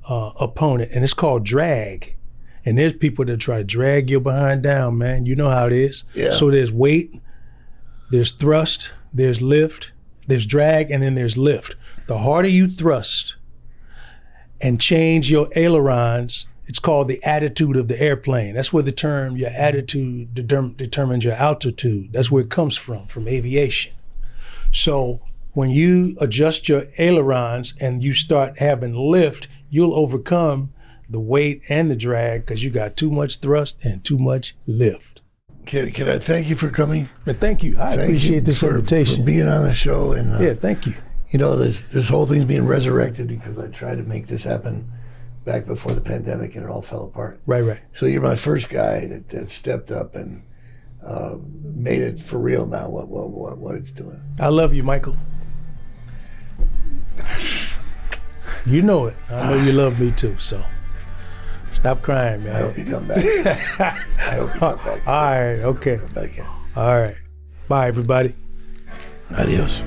opponent, and it's called drag. And there's people that try to drag your behind down, man. You know how it is. Yeah. So there's weight, there's thrust, there's lift, there's drag, and then there's lift. The harder you thrust and change your ailerons, it's called the attitude of the airplane. That's where the term, your attitude determines your altitude. That's where it comes from aviation. So when you adjust your ailerons and you start having lift, you'll overcome the weight and the drag because you got too much thrust and too much lift. Can I thank you for coming? But thank you. I appreciate this invitation. For being on the show. And thank you. You know, this whole thing's being resurrected because I tried to make this happen back before the pandemic and it all fell apart. Right. So you're my first guy that stepped up and made it for real now, what it's doing. I love you, Michael. You know it. I know you love me too, so. Stop crying, man. I hope you come back. I hope you come back. All right, okay. All right. Bye, everybody. Adios.